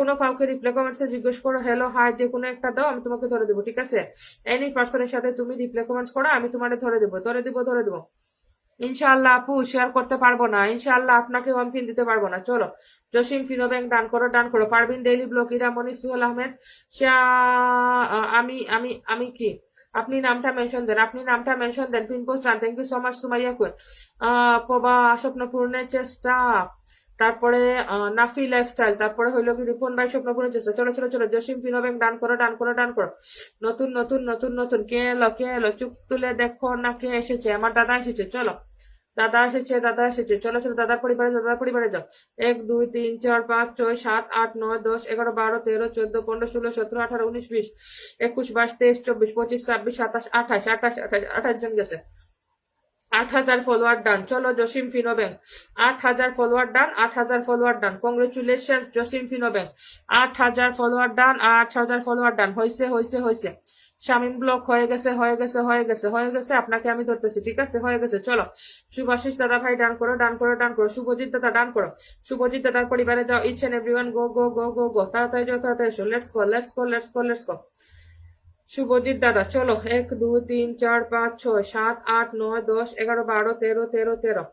কোনো কাউকে রিপ্লাই কমেন্টসে জিজ্ঞেস করো হ্যালো হাই যে কোনো একটা দাও, আমি তোমাকে ধরে দেবো, ঠিক আছে? এনি পার্সনের সাথে তুমি রিপ্লাই কমেন্টস করো, আমি তোমাকে ধরে দেবো, ধরে দেবো। ইনশাআল্লাহ আপু শেয়ার করতে পারবো না, ইনশাআল্লাহ আপনাকে ওয়ান পিন দিতে পারবো না। চলো জসিম ফিনো ব্যাংক ডান করো, ডান করো। পারবিন ডেইলি ব্লক, ইরামনি, সুহেল আহমেদ, আমি আমি আমি কি আপনি নামটা মেনশন দেন, আপনি নামটা মেনশন দেন, pin post done. Thank you so much Sumaiya queen. প্রভা স্বপ্ন পূরণের চেষ্টা, তারপরে নাফি লাইফস্টাইল, তারপরে হইলো কি রিপন ভাই স্বপ্ন পূরণের চেষ্টা। চলো চলো চলো জসিম ফিনো ব্যাংক ডান করো, ডান করো, ডান করো। নতুন নতুন নতুন নতুন কে এলো, কে এলো? চুপ তুলে দেখো না কে এসেছে। আমার দাদা এসেছে, চলো দাদা এসেছে, দাদা এসেছে। চলো চলো দাদার পরিবারে, দাদার পরিবারে যাও। 1 2 3 4 5 6 7 8 9 10 11 12 13 14 15 16 17 18 19 20 21 22 23 24 25 26 27 28 28 28 28 জন গেছে। 8,000 ফলোয়ার ডান। চলো Jasim Fino bank 8,000 follower done, 8,000 follower ডান। Congratulation Jasim Fino bank 8,000 follower done, 8,000 follower ডান। হয়েছে হয়েছে হয়েছে। শামিম ব্লক হয়ে গেছে, হয়ে গেছে, হয়ে গেছে, হয়ে গেছে। আপনাকে আমি ধরতেছি, ঠিক আছে? হয়ে গেছে। চলো শুভাশিস দাদা ভাই ডান করো, ডান করো, ডান করো। শুভজিৎ দাদা ডান করো, শুভজিৎ দাদার পরিবারে যাও। Each and everyone go go go go go. তাড়াতাড়ি যাও, তাড়াতাড়ি এসো। Let's go, let's go, let's go, let's go. Shubhajit দাদা চলো 1 2 3 4 5 6 7 8 9 10 11 12 13 13 13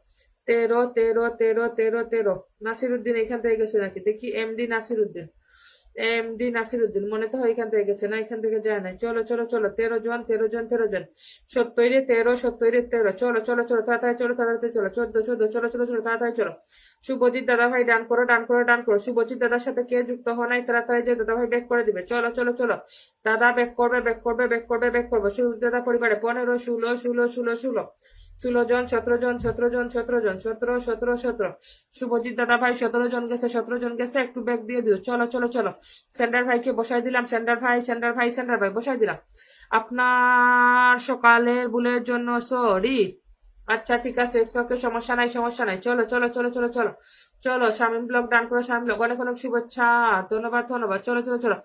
13 13 13 13 13। নাসিরুদ্দিন এখান থেকে গেছে নাকি দেখি? এমডি নাসিরুদ্দিন, এমডি নাসিরুদ্দিন মনে তো হয় এখান থেকে গেছে না, এখান থেকে যায় নাই। চলো চলো চলো 13 জন 13 জন 13 জন। 70 13 70 13। চলো চলো চলো তাড়াতাড়ি চলো, তাড়াতাড়ি চলো। 14 14 চলো চলো চলো তাড়াতাড়ি চলো। শুভজিৎ দাদা ভাই ডান করো, ডান করো, ডান করো। শুভজিৎ দাদার সাথে কে যুক্ত হওয়া নাই তাড়াতাড়ি যে দাদা ভাই ব্যাক করে দিবে। চলো চলো চলো দাদা ব্যাক করবে, ব্যাক করবে, ব্যাক করবে, ব্যাক করবে। শুভজিৎ দাদা পরিবারে 15 16 16 16 16 16 জন 17 জন 17 জন 17 জন 17 17 17। শুভজিৎ দাদা ভাই 17 জন গেছে, 17 জন গেছে, একটু ব্যাক দিয়ে দিও। চলো চলো চলো সেন্টার ভাইকে বসাই দিলাম, সেন্টার ভাই, সেন্টার ভাই, সেন্টার ভাই বসাই দিলাম। আপনার সকালের ভুলের জন্য সরি। আচ্ছা ঠিক আছে, ইটস ওকে, সমস্যা নাই, সমস্যা নাই। চলো চলো চলো চলো চলো চলো শামিম ব্লগ ডান করো, শামিম ব্লগ অনেক অনেক শুভেচ্ছা, ধন্যবাদ ধন্যবাদ। চলো চলো চলো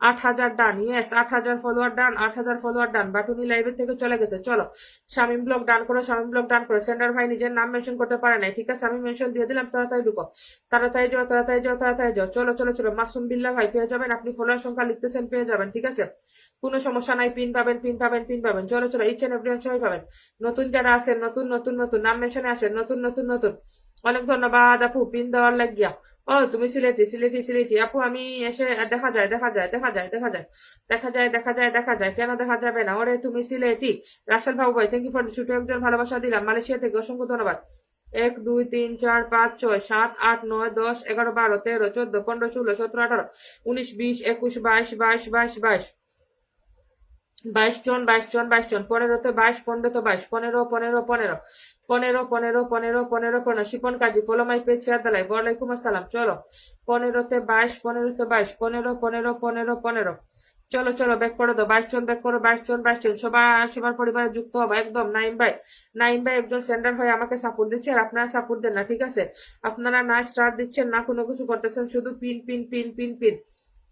8,000 done, yes 8,000 follower done, 8,000 follower done. বাটুনি লাইভের থেকে চলে গেছে। চলো শামিম ব্লগ ডান করো, শামিম ব্লগ ডান করো। সেন্টার ভাই নিজের নাম মেনশন করতে পারে নাই, ঠিক আছে? আমি মেনশন দিয়ে দিলাম, তাড়াতাড়ি ঢুকো, তাড়াতাড়ি যাও, তাড়াতাড়ি যাও, তাড়াতাড়ি যাও। চলো চলো চলো মাসুম বিল্লাহ ভাই পেয়ে যাবেন, আপনি ফলোয়ার সংখ্যা লিখতেছেন, পেয়ে যাবেন, ঠিক আছে? কোনো সমস্যা নাই, পিন পাবেন, পিন পাবেন, পিন পাবেন। চলো চলো ইচ এন্ড এভরিওয়ান সবাই পাবেন। নতুন যারা আছেন, নতুন নতুন নতুন নাম মেনশনে আসেন, নতুন নতুন নতুন। অনেক ধন্যবাদ আপু পিন দেওয়ার লাগিয়া। ও তুমি সিলেটি, সিলেটি, সিলেটি আপু। আমি এসে দেখা যায়, দেখা যায়, দেখা যায়, দেখা যায়, দেখা যায়, দেখা যায়, দেখা যায়, কেন দেখা যাবে না? ওরে তুমি সিলেটি। রাসেল বাবু ভাই থ্যাংক ইউ ফর ছোট একজন ভালোবাসা দিলাম মালয়েশিয়া থেকে, অসংখ্য ধন্যবাদ। 1 2 3 4 5 6 7 8 9 10 11 12 13 14 15 16 17 18 19 20 21 22 22 22 22 22 জন, 22 জন, 22 জন। 15-তে 22, 15-তে 22, 15 15 15 15 15 15 15 15। Shipon Kazi follow my page share দালাই, ওয়ালাইকুম আসসালাম। চলো 15-তে 22, 15-তে 22, 15 15 15 15। চলো চলো ব্যাক করে দাও, 22 জন ব্যাক করো, 22 জন 22 জন। সবার সবার পরিবারে যুক্ত হবো একদম। নাইম ভাই, নাইম ভাই একজন সেন্টার হয়ে আমাকে সাপোর্ট দিচ্ছে, আর আপনারা সাপোর্ট দেন না, ঠিক আছে? আপনারা না স্টার দিচ্ছেন, না কোনো কিছু করতেছেন, শুধু pin pin pin pin pin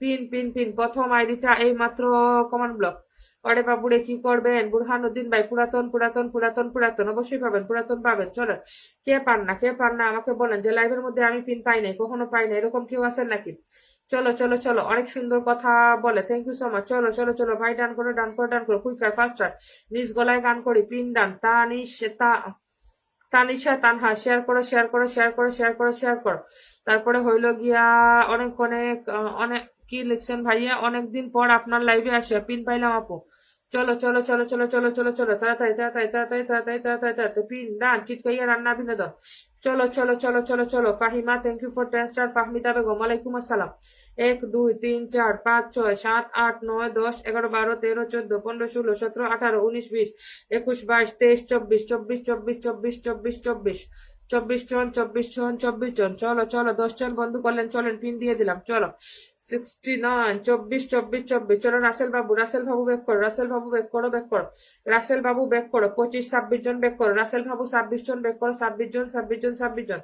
pin pin pin. প্রথম আইডিটা এই মাত্র কমান্ড ব্লক। ওরে বাবুরে কি করবেন? বুরহানুদ্দিন ভাই পুরাতন পুরাতন পুরাতন পুরাতন অবশ্যই পাবেন, পুরাতন পাবেন। চলো কে পান না, কে পান না আমাকে বলেন, যে লাইভের মধ্যে আমি পিন পাই নাই, কখনো পাই নাই, এরকম কেউ আছেন নাকি? চলো চলো চলো অনেক সুন্দর কথা বলে, থ্যাংক ইউ সো মাচ। চলো চলো চলো ভাই ডান করো, ডান করো, ডান করো, কুইকার ফাস্টার। নিজ গলায় গান করি, পিন ডান। তানিশা তানহা শেয়ার করো, শেয়ার করো, শেয়ার করো, শেয়ার করো, শেয়ার করো। তারপরে হইলো গিয়া অনেক অনেক অনেক কি লিখছেন ভাইয়া? অনেকদিন পর আপনার লাইভে আসে, পিন পাইলাম আপু। চলো চলো চলো চলো চলো চলো চলো তাড়াতাড়ি তাড়াতাড়ি তাড়াতাড়ি তাড়াতাড়ি তাড়াতাড়ি তাড়াতাড়ি পিন ডান, চিটকাইয়া রান্না বিনোদন। চলো চলো চলো চলো চলো Fahima thank you for 10 star. Fahmida Begum ওয়ালাইকুম আসসালাম। 1 2 3 4 5 6 7 8 9 10 11 12 13 14 15 16 17 18 19 20 21 22 23 24 24 24 24 24 24 24 জন 24 জন 24 জন। চলো চলো 10 জন বন্ধু করলেন, চলেন পিন দিয়ে দিলাম। চলো 69 24 24 24। চলো রাসেল বাবু, রাসেল বাবু ব্যাক করো, রাসেল বাবু ব্যাক করো, ব্যাক করো, রাসেল বাবু ব্যাক করো। 25 26 জন ব্যাক করো, রাসেল বাবু 26 জন ব্যাক করো, 26 জন 26 জন 26 জন।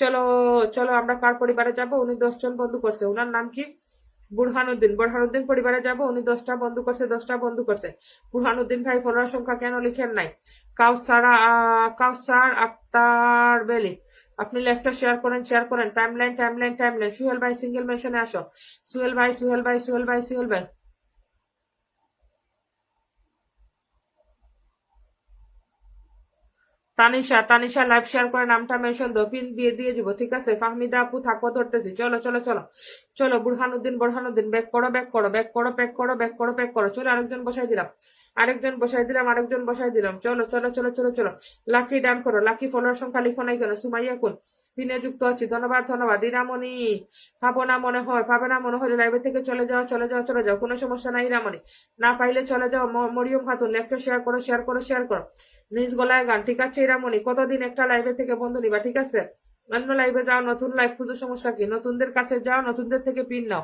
চলো চলো আমরা কার পরিবারে যাব? উনি 10 জন বন্ধু করছে, ওনার নাম কি? বুরহানুদ্দিন। বুরহানুদ্দিন পরিবারে যাব, উনি 10টা বন্ধু করছে, 10টা বন্ধু করছে। বুরহানুদ্দিন ভাই ফলোয়ার সংখ্যা কেন লিখেন নাই? কাউসার আক্তার বেলি আপনি লেফটটা শেয়ার করেন টাইমলাইন টাইমলাইন টাইমলাইন। সুহেল ভাই সিঙ্গেল মেনশনে আসো, সুহেল ভাই সুহেল ভাই সুহেল ভাই সুহেল ভাই। তানিশা তানিশা লাইভ শেয়ার করে নামটা মেনশন দাও, পিন দিয়ে দিয়ে দিব, ঠিক আছে? ফাহমিদা আপু থাকো, ধরতেছি, চলো চলো চলো চলো। বুরহানুদ্দিন বুরহানুদ্দিন ব্যাক করো ব্যাক করো ব্যাক করো ব্যাক করো ব্যাক করো ব্যাক করো। চলো আরেকজন বসাই দিলাম, আরেকজন বসাই দিলাম, আরেকজন বসাই দিলাম। চলো চলো চলো চলো চলো। লাকি ডান করো, লাকি ফলোয়ার সংখ্যা লিখো নাই কেন? সুমাইয়া কোন পিনে যুক্ত আছি, ধন্যবাদ ধন্যবাদ। ইরামণি পাবো না মনে হয়, পাবে না মনে হলে লাইভে থেকে চলে যাও চলে যাও চলে যাও, কোনো সমস্যা নাই ইরামণি। না পাইলে চলে যাও। মরিয়ম খাতুন লেফটে শেয়ার করো শেয়ার করো শেয়ার করো। নিজ গলায় গান, ঠিক আছে ইরামণি? কতদিন একটা লাইভে থেকে বন্ধু নিবা, ঠিক আছে? অন্য লাইভে যাও, নতুন লাইভ খুঁজো, সমস্যা কি? নতুনদের কাছে যাও, নতুনদের থেকে পিন নাও,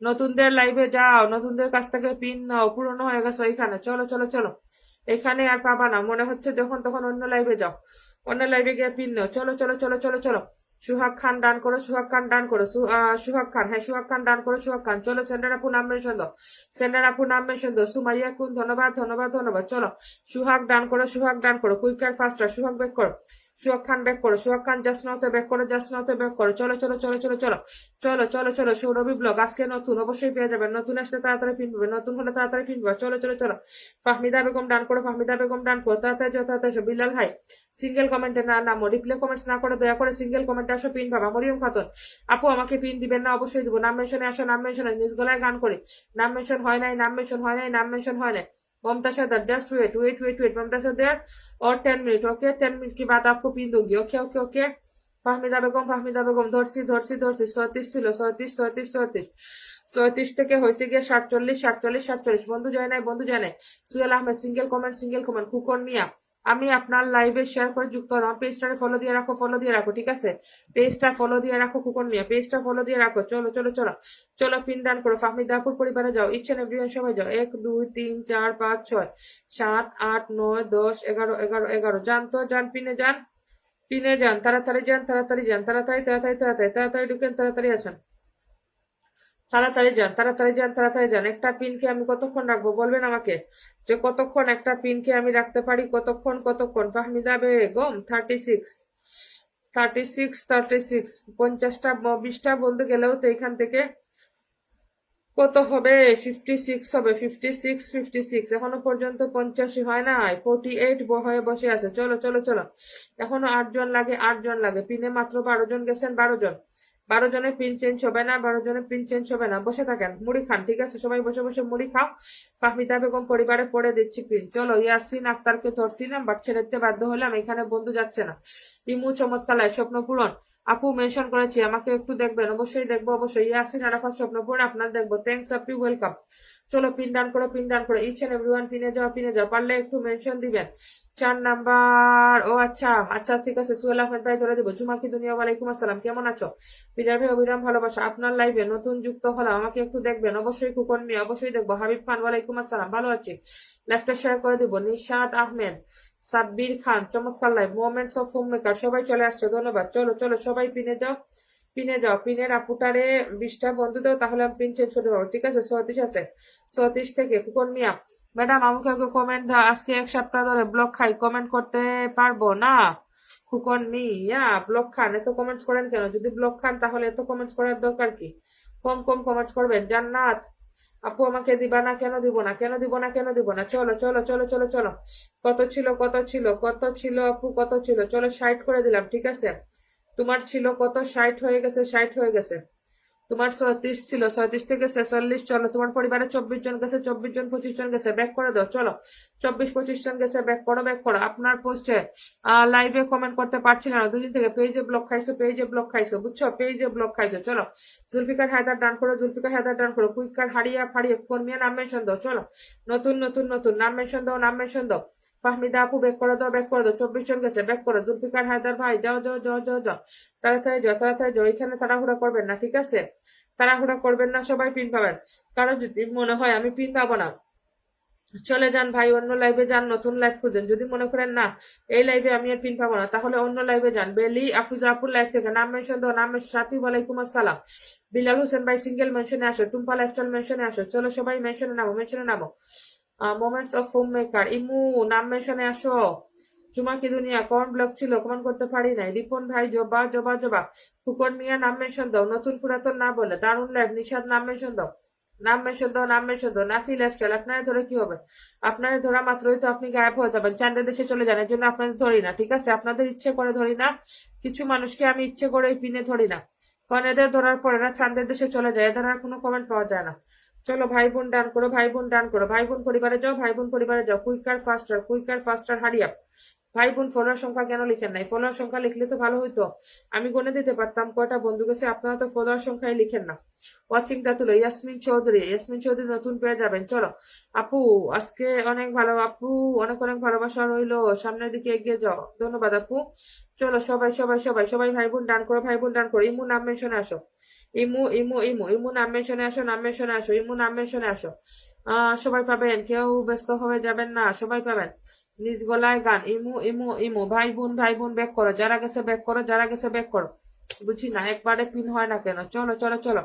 নতুনদের লাইভে যাও, নতুনদের কাছ থেকে পিন নাও। পুরনো হয়ে গেছে ওইখানে, চলো চলো চলো। এখানে আর পাবা না মনে হচ্ছে, যখন তখন অন্য লাইভে যাও, অন্য লাইভে গিয়ে পিন নাও। চলো চলো চলো চলো চলো। সুহাগ খান ডান করো, সুহাগ খান ডান করো, সুহাগ খান, হ্যাঁ সুহাগ খান ডান করো, সুহাগ খান। চলো সেন্টার আপু নাম মেনশন দাও, সেন্টার আপু নাম মেনশন দাও। সুমাইয়া কুন ধন্যবাদ ধন্যবাদ ধন্যবাদ। চলো সুহাগ ডান করো, সুহাগ ডান করো, কুইকার ফাস্টার, সুহাগ ব্যাক করো, সুহাগ খান ব্যাক করো, সুহাগ খান জাস্ট নাওতে ব্যাক করো, জাস্ট নাওতে ব্যাক করো। চলো চলো চলো চলো চলো চলো চলো চলো। সৌরভী ব্লগ আজকে নতুন, অবশ্যই পেয়ে যাবেন, নতুন আসলে তাড়াতাড়ি পিন পাবে, নতুন হলে তাড়াতাড়ি পিন পাবে। চলো চলো চলো। ফাহমিদা বেগম ডান করো, ফাহমিদা বেগম ডান করো, তাড়াতাড়ি যাও তাড়াতাড়ি আসো। বিলাল ভাই সিঙ্গেল কমেন্টে না নামো, রিপ্লে কমেন্টস না করে দয়া করে সিঙ্গেল কমেন্টে আসো, পিন পাবা। মরিয়ম খাতুন আপু আমাকে পিন দিবেন না? অবশ্যই দিব। নাম মেনশনে আসো, নাম মেনশনে নিজ গলায় গান করি। নাম মেনশন হয় নাই, নাম মেনশন হয় নাই, নাম মেনশন হয় নাই। ममता सदर just wait wait wait wait Mamata सदर और 10 मिनट, ओके 10 मिनट के बाद आपको पिन दूंगी, okay okay okay. Fahmida Begum ধরছি ধরছি ধরছি। 34 ছিল, 34 34 34 34 থেকে হয়েছে গিয়ে 47 47 47। বন্ধু যায় নাই, বন্ধু যায় নাই। সুহেল আহমেদ সিঙ্গেল কমেন্ট কুকর মিয়া। আমি আপনার লাইভে শেয়ার করে যুক্ত হলাম, পেজটারে ফলো দিয়ে রাখো, ফলো দিয়ে রাখো, ঠিক আছে? পেজটা ফলো দিয়ে রাখো কুকর মিয়া, পেজটা ফলো দিয়ে রাখো। চলো চলো চলো চলো পিন ডান করো। ফাহমিদাপুর পরিবারে যাও, ইচ্ছা এভরিওয়ান সবাই যাও। 1 2 3 4 5 6 7 8 9 10 11 11 11। যান তো যান, পিনে যান, পিনে যান, তাড়াতাড়ি যান, তাড়াতাড়ি যান, তাড়াতাড়ি তাড়াতাড়ি তাড়াতাড়ি তাড়াতাড়ি ঢুকেন, তাড়াতাড়ি আছেন, তাড়াতাড়ি যান, তাড়াতাড়ি যান, তাড়াতাড়ি যান। একটা পিনকে আমি কতক্ষণ রাখবো বলবেন আমাকে, যে কতক্ষণ একটা পিনকে আমি রাখতে পারি, কতক্ষণ কতক্ষণ? ফাহমিদা বেগম 36 36 36 50টা 20টা বলতে গেলেও তো এখান থেকে কত হবে? 56 হবে, 56 56। এখনো পর্যন্ত 85 হয় নাই, 48 হয়ে বসে আছে। চলো চলো চলো, এখনো 8 জন লাগে, 8 জন লাগে। পিনে মাত্র 12 জন গেছেন, 12 জন। 12 জনের পিন চেঞ্জ হবে না, 12 জনের পিন চেঞ্জ হবে না। বসে থাকেন, মুড়ি খান, ঠিক আছে? সবাই বসে বসে মুড়ি খাও। ফাহমিদা বেগম পরিবারে পড়ে দিচ্ছি পিন। চলো ইয়াসিন আক্তারকে ধরছিলাম, বাট ছেড়ে দিতে বাধ্য হলাম, এখানে বন্ধু যাচ্ছে না। ইমু চমৎকার স্বপ্ন পূরণ আপু মেনশন করেছি, আমাকে একটু দেখবেন? অবশ্যই দেখবো, অবশ্যই। ইয়াসিন আরাফাত স্বপ্নপুর আপনার দেখবো, থ্যাংকস আপনি, ওয়েলকাম। চলো পিন ডান করো, পিন ডান করো, ইচ এন্ড এভরিওয়ান পিনে যাও, পিনে যাও, পারলে একটু মেনশন দিবেন। 4 নাম্বার, ও আচ্ছা আচ্ছা ঠিক আছে। সুহেল আহমেদ ভাই ধরে দেবো। জুমা কি দুনিয়া, ওয়ালাইকুম আসসালাম, কেমন আছো? বিজয় ভাই অবিরাম ভালোবাসা, আপনার লাইভে নতুন যুক্ত হলাম, আমাকে একটু দেখবেন? অবশ্যই কুকন নিয়ে, অবশ্যই দেখবো। হাবিব খান ওয়ালাইকুম আসসালাম, ভালো আছি, লেফটে শেয়ার করে দিব। নিশাদ আহমেদ, সাব্বির খান চমৎকার live. Moments of home maker সবাই চলে আসছে, ধন্যবাদ। চলো চলো সবাই পিনে যাও, পিনে যাও। পিনের আপুটারে 20টা বন্ধু দাও, তাহলে আমি পিন চেঞ্জ করতে পারবো, ঠিক আছে? 34 আছে, 34 থেকে কুকন মিয়া। ম্যাডাম আমাকে কমেন্ট দাও, আজকে 1 সপ্তাহ ধরে ব্লক খাই, কমেন্ট করতে পারবো না। খুকন মিয়া ব্লক খান, এত কমেন্টস করেন কেন? যদি ব্লক খান তাহলে এত কমেন্টস করার দরকার কি? কম কম কমেন্টস করবেন। জান্নাত আপু আমাকে দিবা না কেন? দিব না কেন? দিব না কেন? দিব না। চলো চলো চলো চলো চলো। কত ছিল কত ছিল কত ছিল আপু, কত ছিল? চলো 60 করে দিলাম, ঠিক আছে? তোমার ছিল কত? 60 হয়ে গেছে, 60 হয়ে গেছে। তোমার 34 ছিল, 34 থেকে 46। চলো তোমার পরিবারে 24 জন গেছে, 24 জন 25 জন গেছে, ব্যাক করে দাও। চলো 24 25 জন গেছে, ব্যাক করো ব্যাক করো। আপনার পোস্টে লাইভে কমেন্ট করতে পারছি না, 2 দিন থেকে পেজে ব্লক খাইছো, পেজে ব্লক খাইছো, বুঝছো? পেজে ব্লক খাইছো। চলো জুলফিকার হায়দার ডান করো, জুলফিকার হায়দার ডান করো, কুইকার হারিয়া ফাড়িয়ে কর্মিয়া নাম মেনশন দাও। চলো নতুন নতুন নতুন নাম মেনশন দাও, নাম মেনশন দাও। ফাহমিদা আপু ব্যাক করে দাও, ব্যাক করে দাও। 24 জন গেছে, ব্যাক করো। জুলফিকার হায়দার ভাই যাও যাও যাও যাও যাও, তাড়াতাড়ি যাও, তাড়াতাড়ি যাও। এখানে তাড়াহুড়া করবেন না, ঠিক আছে? তাড়াহুড়া করবেন না, সবাই পিন পাবেন। কারো যদি মনে হয় আমি পিন পাবো না, চলে যান ভাই, অন্য লাইভে যান, নতুন লাইভ খুঁজেন। যদি মনে করেন না এই লাইভে আমি আর পিন পাবো না, তাহলে অন্য লাইভে যান। বেলি আফুজা আপুর লাইভ থেকে নাম মেনশন দাও, নাম সাথী ওয়ালাইকুম আসসালাম। বিলাল হোসেন ভাই সিঙ্গেল মেনশনে আসো, টুম্পা লাইফস্টাইল মেনশনে আসো। চলো সবাই মেনশনে নামো, মেনশনে নামো। মোমেন্টস অফ হোম মেকার ইমু নাম মেনশনে আসো। চুমা কি দুনিয়া কমেন্ট ব্লক ছিল, কমেন্ট করতে পারি নাই। রিপন ভাই জবা জবা জবা। ফুকন মিয়া নাম মেনশন দাও, নতুন পুরাতন না বলে। দারুন লাইভ। নিশাদ নাম মেনশন দাও, নাম মেনশন দাও, নাম মেনশন দাও। নাফি লাইফস্টাইল, আপনারা ধরে কি হবে? আপনারা ধরা মাত্রই তো আপনি গায়েব হয়ে যাবেন, চান্দের দেশে চলে যান। এর জন্য আপনাদের ধরি না, ঠিক আছে? আপনাদের ইচ্ছে করে ধরি না, কিছু মানুষকে আমি ইচ্ছে করে এই পিনে ধরি না, কারণ এদের ধরার পরে না চান্দের দেশে চলে যায়, এদের আর কোনো কমেন্ট পাওয়া যায় না। চলো ভাই বোন ডান করো, ভাই বোন ডান করো, ভাই বোন পরিবারে যাও, ভাই বোন পরিবারে যাও। কুইকার ফাস্টার, কুইকার ফাস্টার, হারিয়া। ভাই বোন ফলোয়ার সংখ্যা কেন লিখেন নাই? ফলোয়ার সংখ্যা লিখলে তো ভালো হইতো, আমি গনে দিতে পারতাম কয়টা বন্ধু গেছে। আপনারা তো ফলোয়ার সংখ্যায় লিখেন না। ওয়াচিংটা তুলো। ইয়াসমিন চৌধুরী, ইয়াসমিন চৌধুরী নতুন পেয়ে যাবেন। চলো আপু, আজকে অনেক ভালো আপু, অনেক অনেক ভালোবাসা রইলো, সামনের দিকে এগিয়ে যাও। ধন্যবাদ আপু। চলো সবাই সবাই সবাই সবাই ভাই বোন ডান করো, ভাই বোন ডান করো। ইমু নাম মেনশনে আসো, ইমু ইমু ইমু ইমু নাম মেনশনে আসো, নাম মেনশনে আসো, ইমু নাম মেনশনে আসো। সবাই পাবেন, কেউ ব্যস্ত হয়ে যাবেন না, সবাই পাবেন। নিজ গলায় গান। ইমু ইমু ইমু। ভাই বোন ব্যাক করো, যারা গেছে ব্যাক করো, যারা গেছে ব্যাক করো। বুঝি না একবারে পিন হয় না কেন? চলো চলো চলো।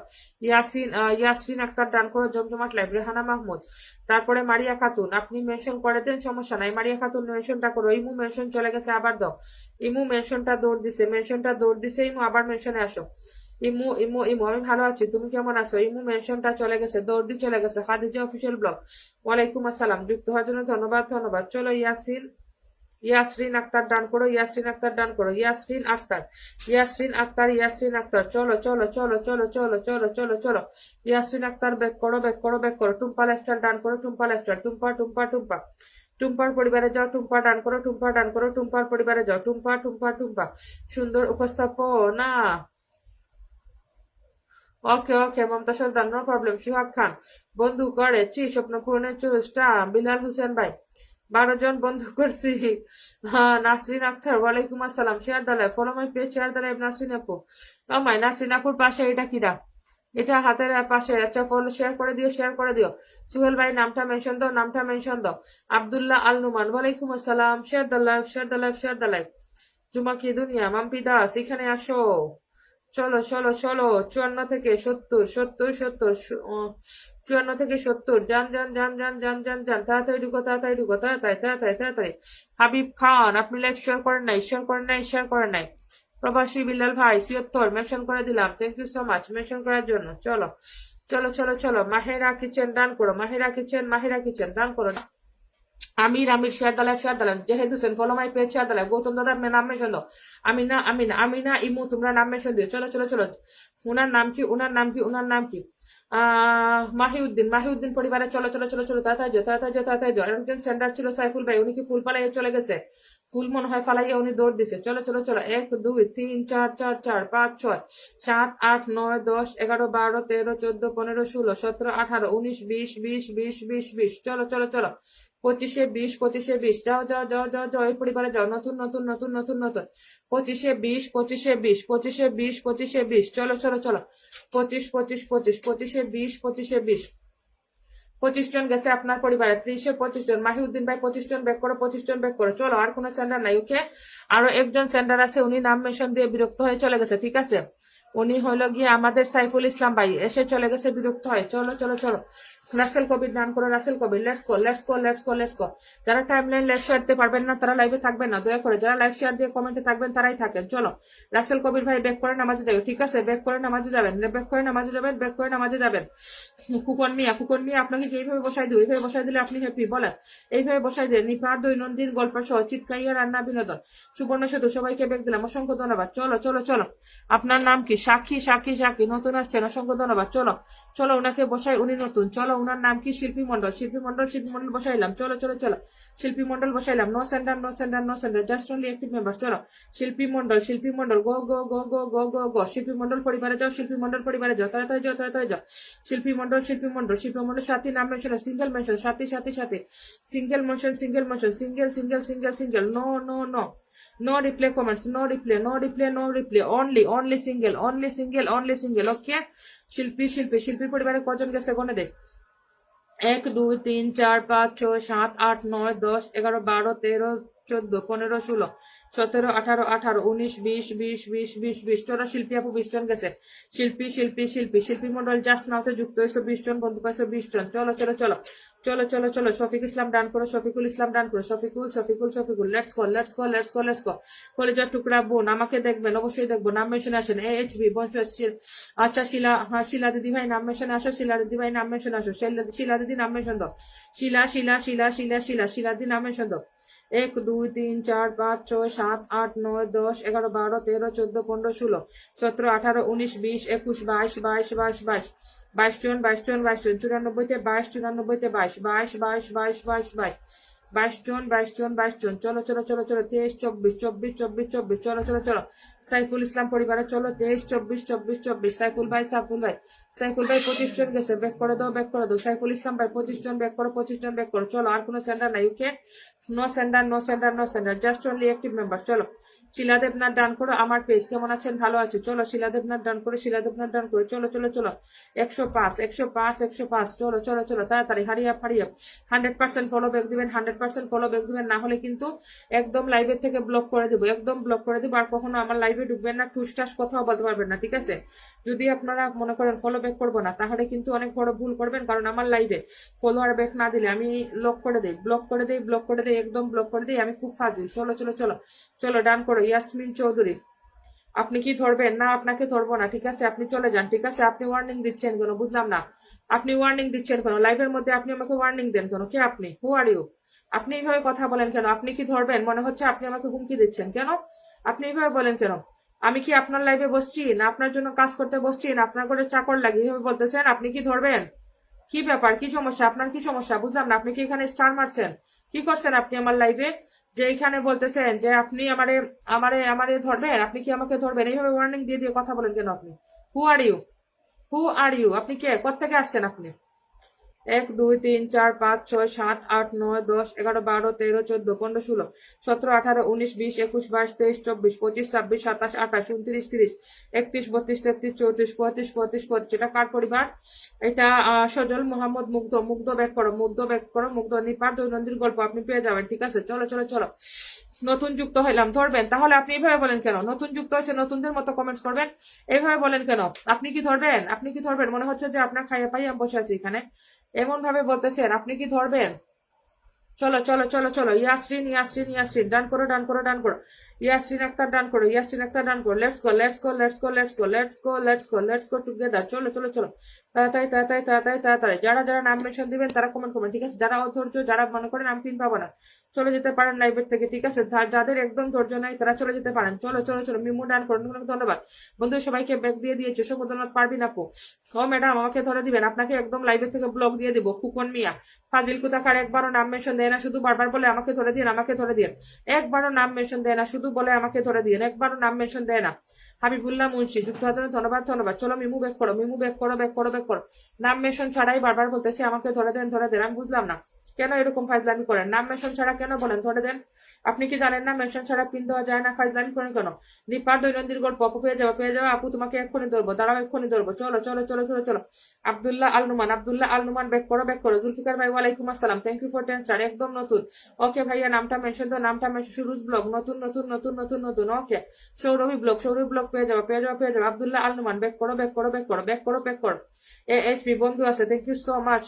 ইয়াসিন আক্তার ডান করো, জমজমাট লাইভ। রেহানা মাহমুদ, তারপরে মারিয়া খাতুন। আপনি মেনশন করে দেন, সমস্যা নাই। মারিয়া খাতুন মেনশনটা করো। ইমু মেনশন চলে গেছে, আবার দাও। ইমু মেনশনটা দৌড় দিছে, মেনশনটা দৌড় দিছে। ইমু আবার মেনশনে আসো। ইমু ইমু ইমু, আমি ভালো আছি, তুমি কেমন আছো? ইমু মেনশনটা চলে গেছে, দৌড় দিয়ে চলে গেছে। খাদিজা অফিসিয়াল ব্লগ, ওয়ালাইকুম আসসালাম। যুক্ত হওয়ার জন্য ধন্যবাদ ধন্যবাদ। চলো ইয়াসরিন আক্তার ডান করো, ইয়াসরিন আক্তার ডান করো। ইয়াসরিন আক্তার, ইয়াসরিন আক্তার, ইয়াসরিন আক্তার। চলো চলো চলো চলো চলো চলো চলো চলো। ইয়াসরিন আক্তার ব্যাক করো, ব্যাক করো, ব্যাক করো। টুম্পা লাইফস্টাইল ডান করো, টুম্পা লাইফস্টাইল। টুম্পা টুম্পা টুম্পা। টুম্পার পরিবারে যাও, টুম্পা ডান করো, টুম্পা ডান করো। টুম্পার পরিবারে যাও, টুম্পা টুম্পা টুম্পা। সুন্দর উপস্থাপনা। ওকে ওকে মমতা সর্দার, নো প্রবলেম। সুহাগ খান, বন্ধু করেছি স্বপ্ন পূরণের চেষ্টা। বিলাল হোসেন ভাই, 12 জন বন্ধু করছি। হ্যাঁ নাসরিন আক্তার, ওয়ালাইকুম আসসালাম। Share Dalai, follow my page, share Dalai Nasrin আপু। মাই নাসরিন আপুর পাশে এটা কিরা? এটা হাতের পাশে। আচ্ছা ফলো শেয়ার করে দিও, শেয়ার করে দিও। সুহেল ভাই নামটা মেনশন দাও, নামটা মেনশন দাও। আব্দুল্লাহ আল নুমান, ওয়ালাইকুম আসসালাম। Share Dalai, share Dalai, share Dalai. জুমা কি দুনিয়া, মাম্পি দাস, এখানে আসো। চলো চলো চলো। 54 থেকে 70, 70 70, 54 থেকে 70। যান যান যান যান যান যান যান। তাড়াতাড়ি ঢুকো, তাড়াতাড়ি ঢুকো, তাড়াতাড়ি তাড়াতাড়ি তাড়াতাড়ি। হাবিব খান, আপনি লাইভ শেয়ার করেন নাই, শেয়ার করেন নাই, শেয়ার করেন নাই। প্রবাসী বিল্লাল ভাই 76 মেনশন করে দিলাম, thank you so much mention করার জন্য। চলো চলো চলো চলো। মাহেরা কিচেন ডান করো, মাহেরা কিচেন, মাহেরা কিচেন ডান করো। আমির আমির শেয়ার দালাল, শেয়ার দালাল। Zahed Hossain, follow my page, share দালাল। গৌতম দাদা নাম মেনশন দাও। আমিনা আমিনা আমিনা ইমু, তোমরা নাম মেনশন দিও। চলো চলো চলো। উনার নাম কি, উনার নাম কি, উনার নাম কি? মাহিউদ্দিন, মাহিউদ্দিন পরিবারে চলো চলো চলো চলো। তাড়াতাড়ি যাও, তাড়াতাড়ি যাও, তাড়াতাড়ি যাও। একজন সেন্টার ছিল সাইফুল ভাই, উনি কি ফুল পালাইয়ে চলে গেছে? ফুল মনে হয় ফালাইয়া উনি দৌড় দিছে। চলো চলো চলো। 1 2 3 4 4 4 5 6 7 8 9 10 11 12 13 14 15 16 17 18 19 20 20 20 20 20। চলো চলো চলো। 25-এ 20, 25-এ 20। যাও যাও যাও যাও যাও, এই পরিবারে যাও। নতুন নতুন নতুন নতুন নতুন। 25-এ 20, 25-এ 20, 25-এ 20, 25-এ 20। চলো চলো চলো। 25 25 25, 25-এ 20, 25-এ 20। 25 জন গেছে আপনার পরিবারে। 30-এ 25 জন। মাহিউদ্দিন ভাই 25 জন ব্যাক করো, 25 জন ব্যাক করো। চলো, আর কোনো সেন্টার নাই। ওকে, আরো একজন সেন্টার আছে, উনি নাম মেনশন দিয়ে বিরক্ত হয়ে চলে গেছে, ঠিক আছে? উনি হইলো গিয়ে আমাদের সাইফুল ইসলাম ভাই, এসে চলে গেছে বিরক্ত হয়। চলো চলো চলো। রাসেল কবির নাম করো, Rasel Kabir. Let's go let's go let's go let's go. যারা টাইম লাইন লাইভ শেয়ার দিতে পারবেন না তারা লাইভে থাকবেন না, দয়া করে। যারা লাইভ শেয়ার দিয়ে কমেন্টে থাকবেন তারাই থাকেন। চলো, রাসেল কবির ভাই ব্যাক করে নামাজে যাবে, ঠিক আছে? ব্যাক করে নামাজে যাবেন, ব্যাক করে নামাজে যাবেন, ব্যাক করে নামাজে যাবেন। কুকন মিয়া, কুকন মিয়া, আপনাকে কি এইভাবে বসাই দিব? এইভাবে বসাই দিলে আপনি হ্যাপি বলেন? এইভাবে বসাই দিয়ে নিপার দৈনন্দিন গল্প সহ চিৎকাইয়া রান্না বিনোদন। সুবর্ণ সেতু, সবাইকে ব্যাক দিলাম, অসংখ্য ধন্যবাদ। চলো চলো চলো। আপনার নাম কি? সাক্ষী সাক্ষী সাক্ষী, নতুন আসছেন, অসংখ্য ধন্যবাদ। চলো চলো, ওনাকে বসাই, উনি নতুন। চলো, ওনার নাম কি? শিল্পী মন্ডল, শিল্পী মন্ডল, শিল্পী মন্ডল বসাইলাম। চলো চলো চলো। শিল্পী মন্ডল বসাইলাম। No centre no centre no centre, just only active member. চলো, শিল্পী মন্ডল, শিল্পী মন্ডল, গো go go go go go গো। শিল্পী মন্ডল পরিবারে যাও, শিল্পী মন্ডল পরিবারে যাও, তাড়াতাড়ি যাও, তাড়াতাড়ি যাও। শিল্পী মন্ডল, শিল্পী মন্ডল, শিল্পী মন্ডল। সাথী নাম মেনশন, সিঙ্গেল মেনশন, সাথী সাথী সাথী। Single mention, single mention, single single single single. No no no. No replay comments, no replay, no replay, no replay. Only single, only single, only single. Okay? শিল্পী শিল্পী শিল্পী পরিবারে কজন গেছে গনে দেখ। 1 2 3 4 5 6 7 8 9 10 11 12 13 14 15 16 17 18 18 19 20 20 20 20 20 চলো শিল্পী আপু 20 জন গেছে শিল্পী শিল্পী শিল্পী শিল্পী মন্ডল জাস্ট নাওতে যুক্ত হয়েছে 20 জন বন্ধু পাইছো 20 জন চলো চলো চলো চলো চলো চলো শফিক ইসলাম ডান করো শফিকুল ইসলাম ডান করো Shafiqul Shafiqul Shafiqul let's go let's go let's go let's গো কলেজের টুকরা বোন আমাকে দেখবেন অবশ্যই দেখবো নাম মেশনে আসেন এইচবি বংশের আচ্ছা শিলা হ্যাঁ শিলা দিদি ভাই নাম মেশনে আসো শিলা দিদি ভাই নাম মেশনে আসো শিলা দিদি নাম মেশন দাও শিলা শিলা শিলা শিলা শিলা শিলা দিদি নাম মেশন দাও 1 2 3 4 5 6 7 8 9 10 11 12 13 14 15 16 17 18 19 20 21 22 22 22 22 22 জন 22 জন 22 জন 94 তে 22 94 তে 22 22 22 22 22 22 জন 22 জন 22 জন চলো চলো চলো চলো 23 24 24 24 24 চলো চলো চলো সাইফুল ইসলাম পরিবারে চলো 23 24 24 24 সাইফুল ভাই 25 জন গেছে ব্যাক করে দাও সাইফুল ইসলাম ভাই 25 জন ব্যাক করো 25 জন ব্যাক করো চলো আর কোনো সেন্টার নাই okay no centre no centre no centre just only active member চলো শিলা দেবনাথ ডান করো আমার পেজ কেমন আছেন ভালো আছে চলো শিলা দেবনাথ ডান করো শিলা দেবনাথ ডান করো চলো চলো চলো 105 105 105 চলো চলো চলো তাড়াতাড়ি হারিয়ে 100% ফলো ব্যাক দিবেন 100% ফলো ব্যাক দিবেন না হলে কিন্তু একদম লাইভের থেকে ব্লক করে দিব একদম ব্লক করে দিব আর কখনো আমার লাইভে ঢুকবেন না ঠুসটাস কথাও বলতে পারবেন না ঠিক আছে যদি আপনারা মনে করেন ফলো ব্যাক করবো না তাহলে কিন্তু অনেক বড় ভুল করবেন কারণ আমার লাইভে ফলোয়ার ব্যাক না দিলে আমি লক করে দেই ব্লক করে দেই ব্লক করে দেই একদম ব্লক করে দেই আমি খুব ফাজিল চলো চলো চলো চলো ডান করো ইয়াসমিন চৌধুরী আপনি কি ধরবেন না আপনাকে ধরবো না ঠিক আছে আপনি চলে যান ঠিক আছে আপনি ওয়ার্নিং দিচ্ছেন কেন বুঝলাম না আপনি ওয়ার্নিং দিচ্ছেন কেন লাইভের মধ্যে আপনি আমাকে ওয়ার্নিং দেন কেন কে আপনি হু আর ইউ আপনি এইভাবে কথা বলেন কেন আপনি কি ধরবেন মনে হচ্ছে আপনি আমাকে হুমকি দিচ্ছেন কেন আপনি এইভাবে বলেন কেন আমি কি আপনার লাইভে বসছি না আপনার জন্য কাজ করতে বসছি না আপনার করে চাকর লাগে এইভাবে বলতেছেন আপনি কি ধরবেন কি ব্যাপার কি সমস্যা আপনার কি সমস্যা বুঝলাম না আপনি কি এখানে স্টার মারছেন কি করছেন আপনি আমার লাইভে যে এখানে বলতেছেন যে আপনি আমারে আমারে আমারে ধরবেন আপনি কি আমাকে ধরবেন এইভাবে ওয়ার্নিং দিয়ে দিয়ে কথা বলেন কেন আপনি হু আর ইউ আপনি কে কোত্থেকে আসছেন আপনি 1 2 3 4 5 6 7 8 9 10 11 12 13 14 15 16 17 18 19 20 21 22 23 24 25 26 27 28 29 30 31 32 33 34 35 35 এটা কার পরিবার এটা সজল মোহাম্মদ মুগ্ধ ব্যাক করো মুগ্ধ নিপার দৈনন্দিন গল্প আপনি পেয়ে যাবেন ঠিক আছে চলো চলো চলো নতুন যুক্ত হইলাম ধরবেন তাহলে আপনি এইভাবে বলেন কেন নতুন যুক্ত হয়েছে নতুনদের মতো কমেন্টস করবেন এইভাবে বলেন কেন আপনি কি ধরবেন মনে হচ্ছে যে আপনার খাইয়ে পাইয়ে বসে আছি এখানে এমন ভাবে বলতেছেন আপনি কি ধরবেন চলো চলো চলো চলো ইয়াসরিন ডান করো ইয়াসরিন আক্তার ডান করো লেটস গো টুগেদার চলো চলো চলো তাড়াতাড়ি যারা যারা নাম মেনশন দিবেন তারা কমেন্ট করবেন ঠিক আছে যারা অধৈর্য যারা মনে করেন আমি পিন পাবো না চলে যেতে পারেন লাইভের থেকে ঠিক আছে যাদের একদম ধৈর্য নাই তারা চলে যেতে পারেন চলো চলো চলো মিমু ডান করুন ধন্যবাদ বন্ধু সবাইকে ব্যাক দিয়ে দিয়েছে অসংখ্য ধন্যবাদ পারবিন আপু ও ম্যাডাম আমাকে ধরে দিবেন আপনাকে একদম লাইভের থেকে ব্লক দিয়ে দিব খুকন মিয়া ফাজিল কুতাকার একবারও নাম মেনশন দেয় না শুধু বারবার বলে আমাকে ধরে দিন একবারও নাম মেনশন দেয় না শুধু বলে আমাকে ধরে দিন একবারও নাম মেনশন দেয় না হাবিবুল্লাহ মুন্সি যুক্ত হতে ধন্যবাদ চলো মিমু ব্যাক করো নাম মেনশন ছাড়াই বারবার বলতেছে আমাকে ধরে দেন আমি বুঝলাম না কেন এরকম ফাইজলামি করেন নাম মেনশন ছাড়া কেন বলেন ধরে দেন আপনি কি জানেন না মেনশন ছাড়া পিন দেওয়া যায় না ফাইজলামি করেন কেন নিপার দৈনন্দিন গল্প আপু পেয়ে যাবে আপু তোমাকে এক্ষুনি ধরবো দাঁড়াও এক্ষুনি ধরবো চলো চলো চলো চলো চলো আব্দুল্লাহ আল নুমান ব্যাক করো জুলফিকার ভাই ওয়ালাইকুম আসসালাম থ্যাংক ইউ ফর 10 স্টার একদম নতুন ওকে ভাইয়া নামটা মেনশন দাও নামটা মেনশন সুরুজ ব্লগ নতুন ওকে সৌরভী ব্লগ পেয়ে যাবে আব্দুল্লাহ আল নুমান ব্যাক করো এইচপি বন্ধু আছে থ্যাংক ইউ সো মাচ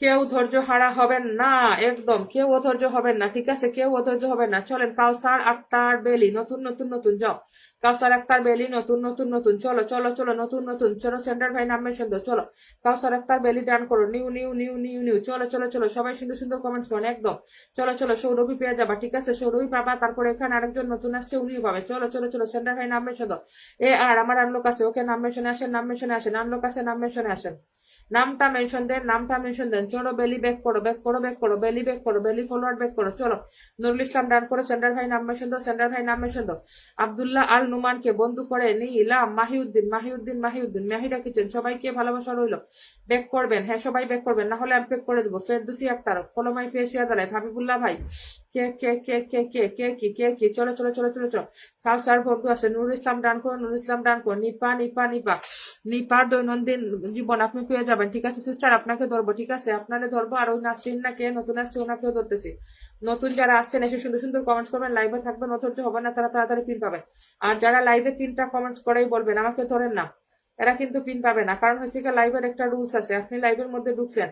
কেউ ধৈর্য হারা হবেন না একদম কেউ অধৈর্য হবেন না ঠিক আছে কেউ অধৈর্য হবেন না চলেন কাউসার আক্তার বেলি নতুন যাও কাউসার আক্তার বেলি নতুন চলো চলো চলো নতুন চলো সেন্টার ভাই নাম মেনশন দাও চলো কাউসার আক্তার বেলি ডান করো নিউ চলো চলো চলো সবাই সুন্দর কমেন্টস করেন একদম চলো চলো সৌরভী পেয়ে যাবা ঠিক আছে সৌরভী পাবা তারপরে এখানে আরেকজন নতুন আসছে উনিও পাবে চলো চলো চলো সেন্টার ভাই নাম মেনশন দাও আর আমার আনলোক আছে ওকে নাম মেনশনে আসেন আনলোক আছে নাম মেনশনে আসেন নামটা মেনশন দেন চলো বেলি ব্যাক করো বেলি ফলোয়ার ব্যাক করো চলো নুরুল ইসলাম ডান করো সেন্টার ভাই নাম মেনশন দাও আব্দুল্লাহ আল নুমানকে বন্ধু করে নিলাম মাহিউদ্দিন মাহিদা কিচেন সবাইকে ভালোবাসা রইল ব্যাক করবেন হ্যাঁ সবাই ব্যাক করবেন না হলে আমি ব্যাক করে দেবো ফেরদৌসী আক্তার ফলো মাই পেশিয়া দালাই হাবিবুল্লাহ ভাই কে কে কে কে কে কে কি কে কি চলো চলো চলো চলো চলো। কাউসার বন্ধু আছে, নুরুল ইসলাম ডান করো, নুরুল ইসলাম ডান করো। নিপা নিপা নিপা নিপার দৈনন্দিন জীবন আপনি পেয়ে যাবেন, ঠিক আছে সিস্টার, আপনাকে ধরবো, ঠিক আছে, আপনারে ধরবো। আর ওই নাসরিন না কে নতুন আসছে ওনাকেও ধরতেছি। নতুন যারা আসছেন এসে সুন্দর সুন্দর কমেন্টস করবেন, লাইভে থাকবেন, অথচ হবে না তারা তাড়াতাড়ি পিন পাবেন। আর যারা লাইভে 3টা কমেন্টস করেই বলবেন আমাকে ধরেন না, এরা কিন্তু পিন পাবে না। কারণ হচ্ছে কি, লাইভের একটা রুলস আছে, আপনি লাইভের মধ্যে ঢুকছেন,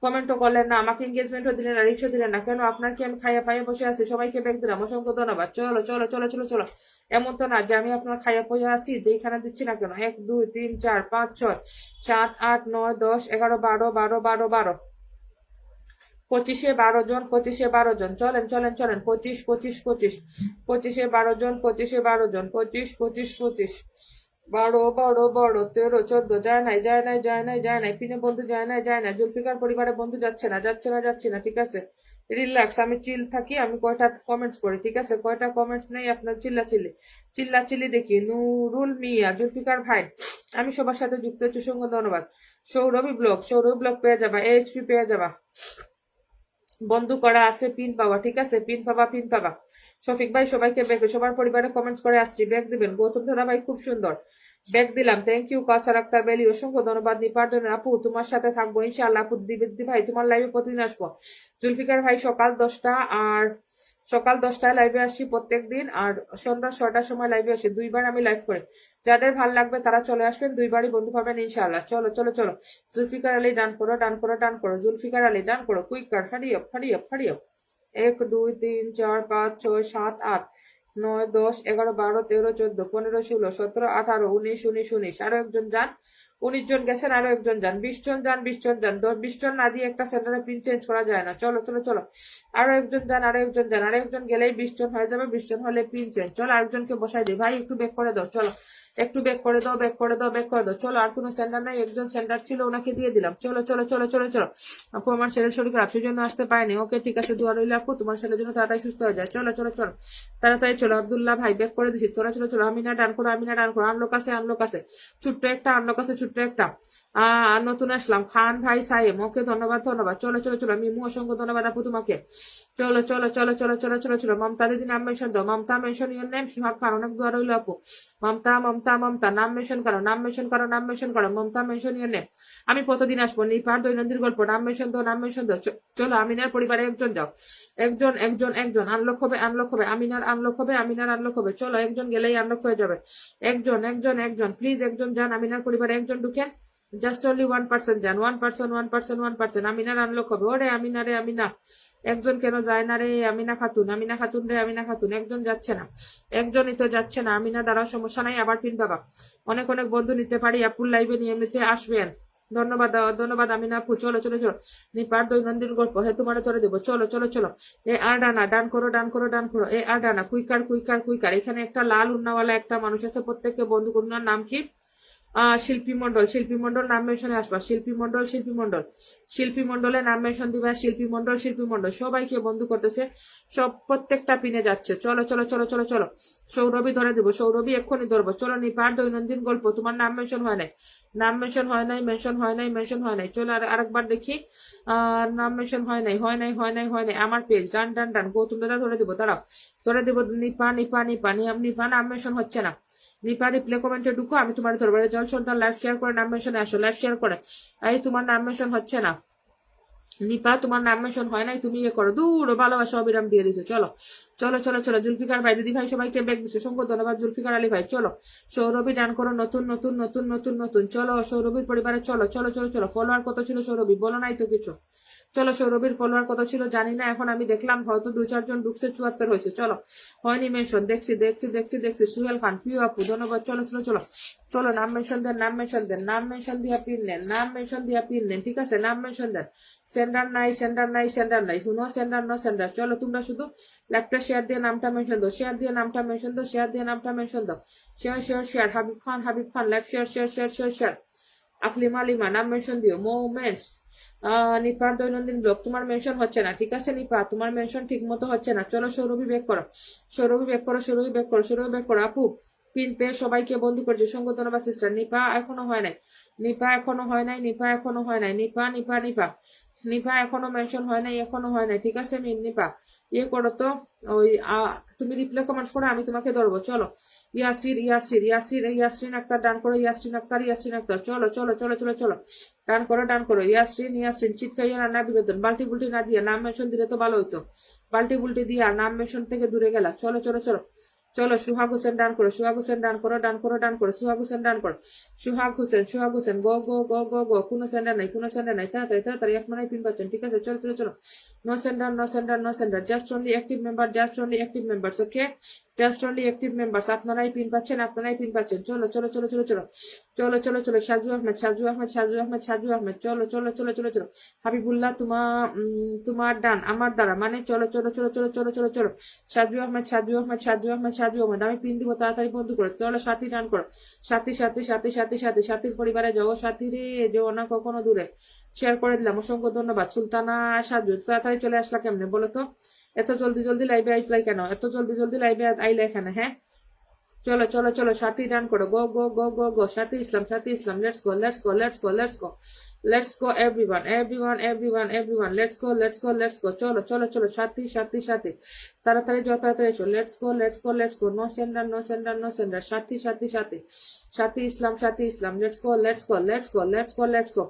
কমেন্টও করলেন না, আমাকে এঙ্গেজমেন্টও দিলেন না, রিচও দিলেন না, কেন? আপনার কি আমি খাইয়া পাইয়া বসে আছি? সবাইকে ব্যাগ দিলাম, অসংখ্য ধন্যবাদ। চলো চলো চলো চলো চলো। এমন তো না যে আমি আপনার খাইয়া পাইয়া আছি যেখানে দিচ্ছি না কেন। 1 2 3 4 5 6 7 8 9 10 11 12 12 12 12 25-এ 12 জন, 25-এ 12 জন, চলেন চলেন চলেন। 25 25 25 25-এ 12 জন, 25-এ 12 জন, 25 25 25 12 12 12 13 14 যায় নাই যায় নাই যায় নাই যায় নাই, পিনে বন্ধু যায় নাই যায় না, জুলফিকার পরিবারের বন্ধু যাচ্ছে না যাচ্ছে না যাচ্ছে না, ঠিক আছে, রিল্যাক্স, আমি চিল থাকি, আমি কয়টা কমেন্টস করি, ঠিক আছে, কয়টা কমেন্টস নেই আপনার চিল্লা চিল্লি চিল্লা চিল্লি দেখি। নুরুল মিয়া, জুলফিকার ভাই, আমি সবার সাথে যুক্ত হচ্ছি, অসংখ্য ধন্যবাদ। সৌরভী ব্লগ পেয়ে যাবা, এইচপি পেয়ে যাবা, বন্ধু করা আছে, পিন পাওয়া, ঠিক আছে, পিন পাবা পিন পাবা। শফিক ভাই সবাইকে ব্যাগ, সবার পরিবারে কমেন্টস করে আসছি, ব্যাগ দিবেন। গৌতম ধরা ভাই খুব সুন্দর, ব্যাগ দিলাম, থ্যাংক ইউ। কাছার আক্তার বেলি, অসংখ্য ধন্যবাদ। নিপার্জন আপু তোমার সাথে থাকবো ইনশাআল্লাহ। আপু দিবেদি ভাই তোমার লাইভে প্রতিদিন আসবো। জুলফিকার ভাই সকাল 10টা আর সকাল 10টায় লাইভে আসছি প্রত্যেক দিন, আর সন্ধ্যা 6টার সময় লাইভে আসি, 2বার আমি লাইভ করি। যাদের ভাল লাগবে তারা চলে আসবেন, 2বারই বন্ধু পাবেন ইনশাআল্লাহ। চলো চলো চলো। জুলফিকার আলী ডান করো ডান করো ডান করো, জুলফিকার আলী ডান করো, কুইক কার, hurry up hurry up hurry up. 1 2 3 4 5 6 7 8 9 10 11 12 13 14 15 16 17 18 19 19 19। আরো একজন যান, 19 জন গেছেন, আরো একজন যান, 20 জন যান, 20 জন যান, 20 জন না দিয়ে একটা সেন্টারে পিন চেঞ্জ করা যায় না। চলো চলো চলো। আরো একজন যান, আরো একজন যান, আরো একজন গেলেই 20 জন হয়ে যাবে, 20 জন হলে পিন চেঞ্জ। চলো আরেকজনকে বসাই দিই, ভাই একটু বেক করে দাও, চলো একটু বেক করে দাও, বেক করে দাও, বেক করে দাও। চলো আর কোনো সেন্টার নাই, একজন সেন্টার ছিল ওনাকে দিয়ে দিলাম। চলো চলো চলো চলো চলো। আপু আমার ছেলের শরীর খারাপ, সেই জন্য আসতে পারেনি। ওকে ঠিক আছে, দোয়া রইল আপু, তোমার ছেলের জন্য তাড়াতাড়ি সুস্থ হয়ে যায়। চলো চলো চলো তাড়াতাড়ি চলো। আব্দুল্লাহ ভাই বেক করে দিছি, চলো চলো চলো। আমিনা ডান করো, আমিনা ডান করো। আনলোক আছে, আনলোক আছে, ছোট্ট একটা আনলোক আছে, ছোট্ট একটা। নতুন আসলাম, খান ভাই সাইম, ওকে ধন্যবাদ ধন্যবাদ। চলো চলো চলো। মিমু অসংখ্য ধন্যবাদ আপু তোমাকে। চলো চলো চলো চলো চলো চলো চলো। মমতা দিদি নাম মেনশন দাও, Mamata mention your name. Suhag খান অনেক দোয়া রইল আপু। মমতা মমতা মমতা নাম মেনশন করো, নাম মেনশন করো, নাম মেনশন করো। Mamata mention your name. আমি প্রতিদিন আসবো, নিপার দৈনন্দিন গল্প, নাম মেনশন দাও, নাম মেনশন দাও। চলো আমিনার পরিবারে একজন যাও, একজন একজন একজন আনলক হবে, আনলক হবে, আমিনার আনলক হবে, আমিনার আনলক হবে। চলো একজন গেলেই আনলক হয়ে যাবে। একজন একজন একজন প্লিজ একজন যান, আমিনার পরিবারে একজন ঢুকেন। জাস্ট অনলি 1% যান, 1% 1% 1%। আমিনার আনলক হবে। ওরে আমিনা রে আমিনা, একজন কেন যায় না রে? আমিনা খাতুন, আমিনা খাতুন রে, আমিনা খাতুন, একজন যাচ্ছে না, একজনই তো যাচ্ছে না। আমিনা দ্বারা সমস্যা নাই, আবার পিন বাবা। অনেক অনেক বন্ধু নিতে পারি, আপুর লাইভে নিয়মিত আসবেন। ধন্যবাদ ধন্যবাদ আমিনা আপু। চলো চলো চলো। নিপার দৈনন্দিন গল্প, হ্যাঁ তোমার চলে দেবো। চলো চলো চলো। এ আর ডানা ডান করো ডান করো ডান করো। এ আর ডানা কুইকার কুইকার কুইকার। এখানে একটা লাল উন্নাওয়ালা একটা মানুষ আছে, প্রত্যেককে বন্ধু করুন। নাম কি? শিল্পী মন্ডল, শিল্পী মন্ডল নাম মেনশনে আসবা। শিল্পী মন্ডল, শিল্পী মন্ডল, শিল্পী মন্ডলের নাম মেনশন দিবা। শিল্পী মন্ডল, শিল্পী মন্ডল, সবাইকে বন্ধু করতেছে, সব প্রত্যেকটা পিনে যাচ্ছে। চলো চলো চলো চলো চলো। সৌরভী ধরে দেবো, সৌরভী এক্ষুনি ধরবো। চলো নিপার দৈনন্দিন গল্প, তোমার নাম মেনশন হয় নাই, নাম মেনশন হয় নাই, মেনশন হয় নাই, মেনশন হয় নাই। চলো আরেকবার দেখি। নাম মেনশন হয় নাই, হয় নাই, হয় নাই, হয় নাই। আমার পেজ ডান ডান ডান। গৌতম দাদা ধরে দেবো, দাঁড়াও ধরে দেবো। নিপা নিপা নিপা নিপা নাম মেনশন হচ্ছে না। নিপা রিপ্লে কমেন্টে ঢুকো, আমি তোমার ধরবো। জল সন্তান লাইভ শেয়ার করে নাম মেনশনে আসো, লাইভ শেয়ার করে। এই তোমার নাম মেনশন হচ্ছে না নিপা, তোমার নাম মেনশন হয় নাই, তুমি ইয়ে করো। দূর ভালোবাসা অবিরাম দিয়ে দিছো। চলো চলো চলো চলো। জুলফিকার ভাই দিদি ভাই সবাইকে ব্যাগ দিচ্ছে, অসংখ্য ধন্যবাদ। জুলফিকার আলী ভাই চলো। সৌরভী ডান করো, নতুন নতুন নতুন নতুন নতুন। চলো সৌরভীর পরিবারে চলো চলো চলো চলো। ফলোয়ার কত ছিল সৌরভী? বলো নাই তো কিছু। চলো সৌরভীর ফলোয়ার কত ছিল জানি না, এখন আমি দেখলাম হয়তো 2-4 জন ঢুকছে, 74 হয়েছে। চলো হয়নি মেনশন, দেখছি দেখছি দেখছি দেখছি। সুহেল খান, প্রিয় আপু ধন্যবাদ। চলো চলো চলো চলো। নাম মেনশন দেন, নাম মেনশন দেন, নাম মেনশন দিয়া পিন নেন, নাম মেনশন দিয়া পিন নেন, ঠিক আছে, নাম মেনশন দেন। সেন্ডার নাই, সেন্ডার নাই, সেন্ডার নাই, শুনো সেন্ডার নো সেন্ডার। চলো তোমরা শুধু ল্যাপটপ শেয়ার দিয়ে নামটা মেনশন দাও, শেয়ার দিয়ে নামটা মেনশন দাও, শেয়ার দিয়ে নামটা মেনশন দাও। Share share share. Habib Khan, Habib Khan ল্যাপ share share share share share. Aklima Lima নাম মেনশন দিও। মোমেন্টস নিপার দৈনন্দিন ব্লগ, তোমার মেনশন হচ্ছে না, ঠিক আছে নিপা, তোমার মেনশন ঠিক মতো হচ্ছে না। চলো সৌরভী বেক করো, সৌরভী বেক করো, সৌরভী বেক করো, সৌরভী বেক করো। আপু পিন পেয়ে সবাইকে বন্ধু করছে, সঙ্গ ধন্যবাদ সিস্টার। নিপা এখনো হয় নাই, নিপা এখনো হয় নাই, নিপা এখনো হয় নাই। নিপা নিপা নিপা নিপা এখনো মেনশন হয় নাই, এখনো হয় নাই, ঠিক আছে নিপা ইয়ে করো তো, ওই তুমি রিপ্লাই কমেন্টস করো, আমি তোমাকে ধরবো। চলো ইয়াসির ইয়াসির ইয়াসির ইয়াসরিন আক্তার ডান করো, ইয়াসরিন আক্তার ইয়াসরিন আক্তার, চলো চলো চলো চলো চলো, ডান করো ইয়াসরিন ইয়াসরিন। চিৎকাইয়া রান্না বিনোদন, বাল্টি বুল্টি না দিয়ে নাম মেনশন দিলে তো ভালো হইতো, বাল্টি বুল্টি দিয়া নাম মেনশন থেকে দূরে গেলা। চলো চলো চলো চলো, সুহাগ হোসেন ডান করো, সুহাগ হোসেন ডান করো, ডান করো ডান করো, সুহাগ হোসেন ডান করো, সুহাগ হোসেন গো গো গো গো গো, কোনো সেন্ডার নাই, কোনো সেন্ডার নাই, তাড়াতাড়ি তাড়াতাড়ি এক মানে পিন পাচ্ছেন, ঠিক আছে চলো চলো চলো। No sender no sender no sender, just only active member, just only active members, okay just only active members, আপনারাই পিন পাচ্ছেন, আপনারাই পিন পাচ্ছেন। চলো চলো চলো চলো চলো চলো চলো চলো, সাজু আহমেদ সাজু আহমেদ সাজু আহমেদ সাজু আহমেদ, চলো চলো চলো চলো চলো। হাবিবুল্লাহ তোমার ডান আমার দ্বারা, মানে চলো চলো চলো চলো চলো চলো চলো, সাজু আহমেদ সাজু আহমেদ সাজু আহমেদ সাজু আহমেদ, আমি পিন দিব, তাড়াতাড়ি বন্ধ করো। চলো সাথী ডান করো, সাথী সাথী সাথী সাথী সাথী, সাথীর পরিবারে যাও, সাথী রে যেও না কখনো দূরে। শেয়ার করে দিলাম, অসংখ্য ধন্যবাদ। সুলতানা সাজু তাড়াতাড়ি চলে আসলা কেমনে বলো তো, এত জলদি জলদি লাইভে আইসলাই কেন, এত জলদি জলদি লাইভে আইলে এখানে, হ্যাঁ চলো চলো চলো, সাথী ডান করো, গো go go go go, Sathi Islam, let's go let's go let's go let's go let's go everyone everyone everyone everyone, let's go let's go let's go, চলো চলো চলো, সাথী সাথী সাথী, তাড়াতাড়ি যাও তাড়াতাড়ি এসো, let's go let's go let's go, no sender no sender no sender, Sathi Sathi Sathi, Sathi Islam, let's go let's go let's go let's go let's go.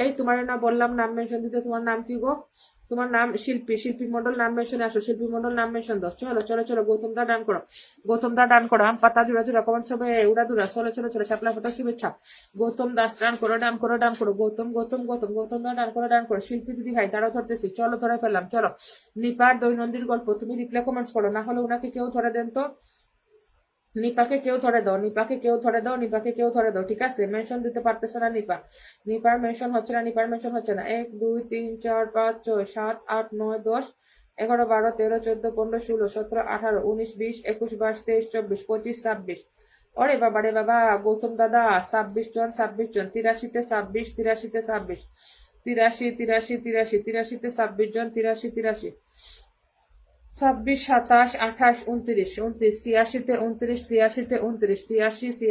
এই তোমার না বললাম নাম মেনশন দিতে, তোমার নাম কি গো, তোমার নাম শিল্পী মন্ডল, নাম মেনশনে আসো, শিল্পী মন্ডল নাম মেনশন দাও। চলো চলো চলো, গৌতম দা ডান করো, গৌতম দা ডান করো, আম পাতা জুড়া জুড়া কমেন্ট সবে উড়া দুরা, চলো চলো চলো, শাপলা পাতা শুভেচ্ছা। গৌতম দাস ডান করো ডান করো ডান করো, গৌতম গৌতম গৌতম গৌতম দা ডান করো, শিল্পী দিদি ভাই তারাও ধরতেছি, চলো ধরে ফেললাম। চলো নিপার দৈনন্দিন গল্প, তুমি রিপ্লাই কমেন্টস করো, না হলে ওনাকে কেউ ধরে দেন তো, নিপাকে কেউ ধরে দাও, নিপাকে কেউ ধরে দাও, নিপাকে কেউ ধরে দাও, ঠিক আছে মেনশন দিতে পারতেছে না নিপা, নিপার মেনশন হচ্ছে না, নিপার মেনশন হচ্ছে না। 1 2 3 4 5 6 7 8 9 10 11 12 13 14 15 16 17 18 19 20 21 22 23 24 25 26, ওরে বাবা রে বাবা, গৌতম দাদা 26 জন 26 জন, 83-তে 26, 83-তে 26, 83 83 83 83-তে 26 জন, 83 83, 26 27 28 29 29, 86-তে 29 86-তে 29, 86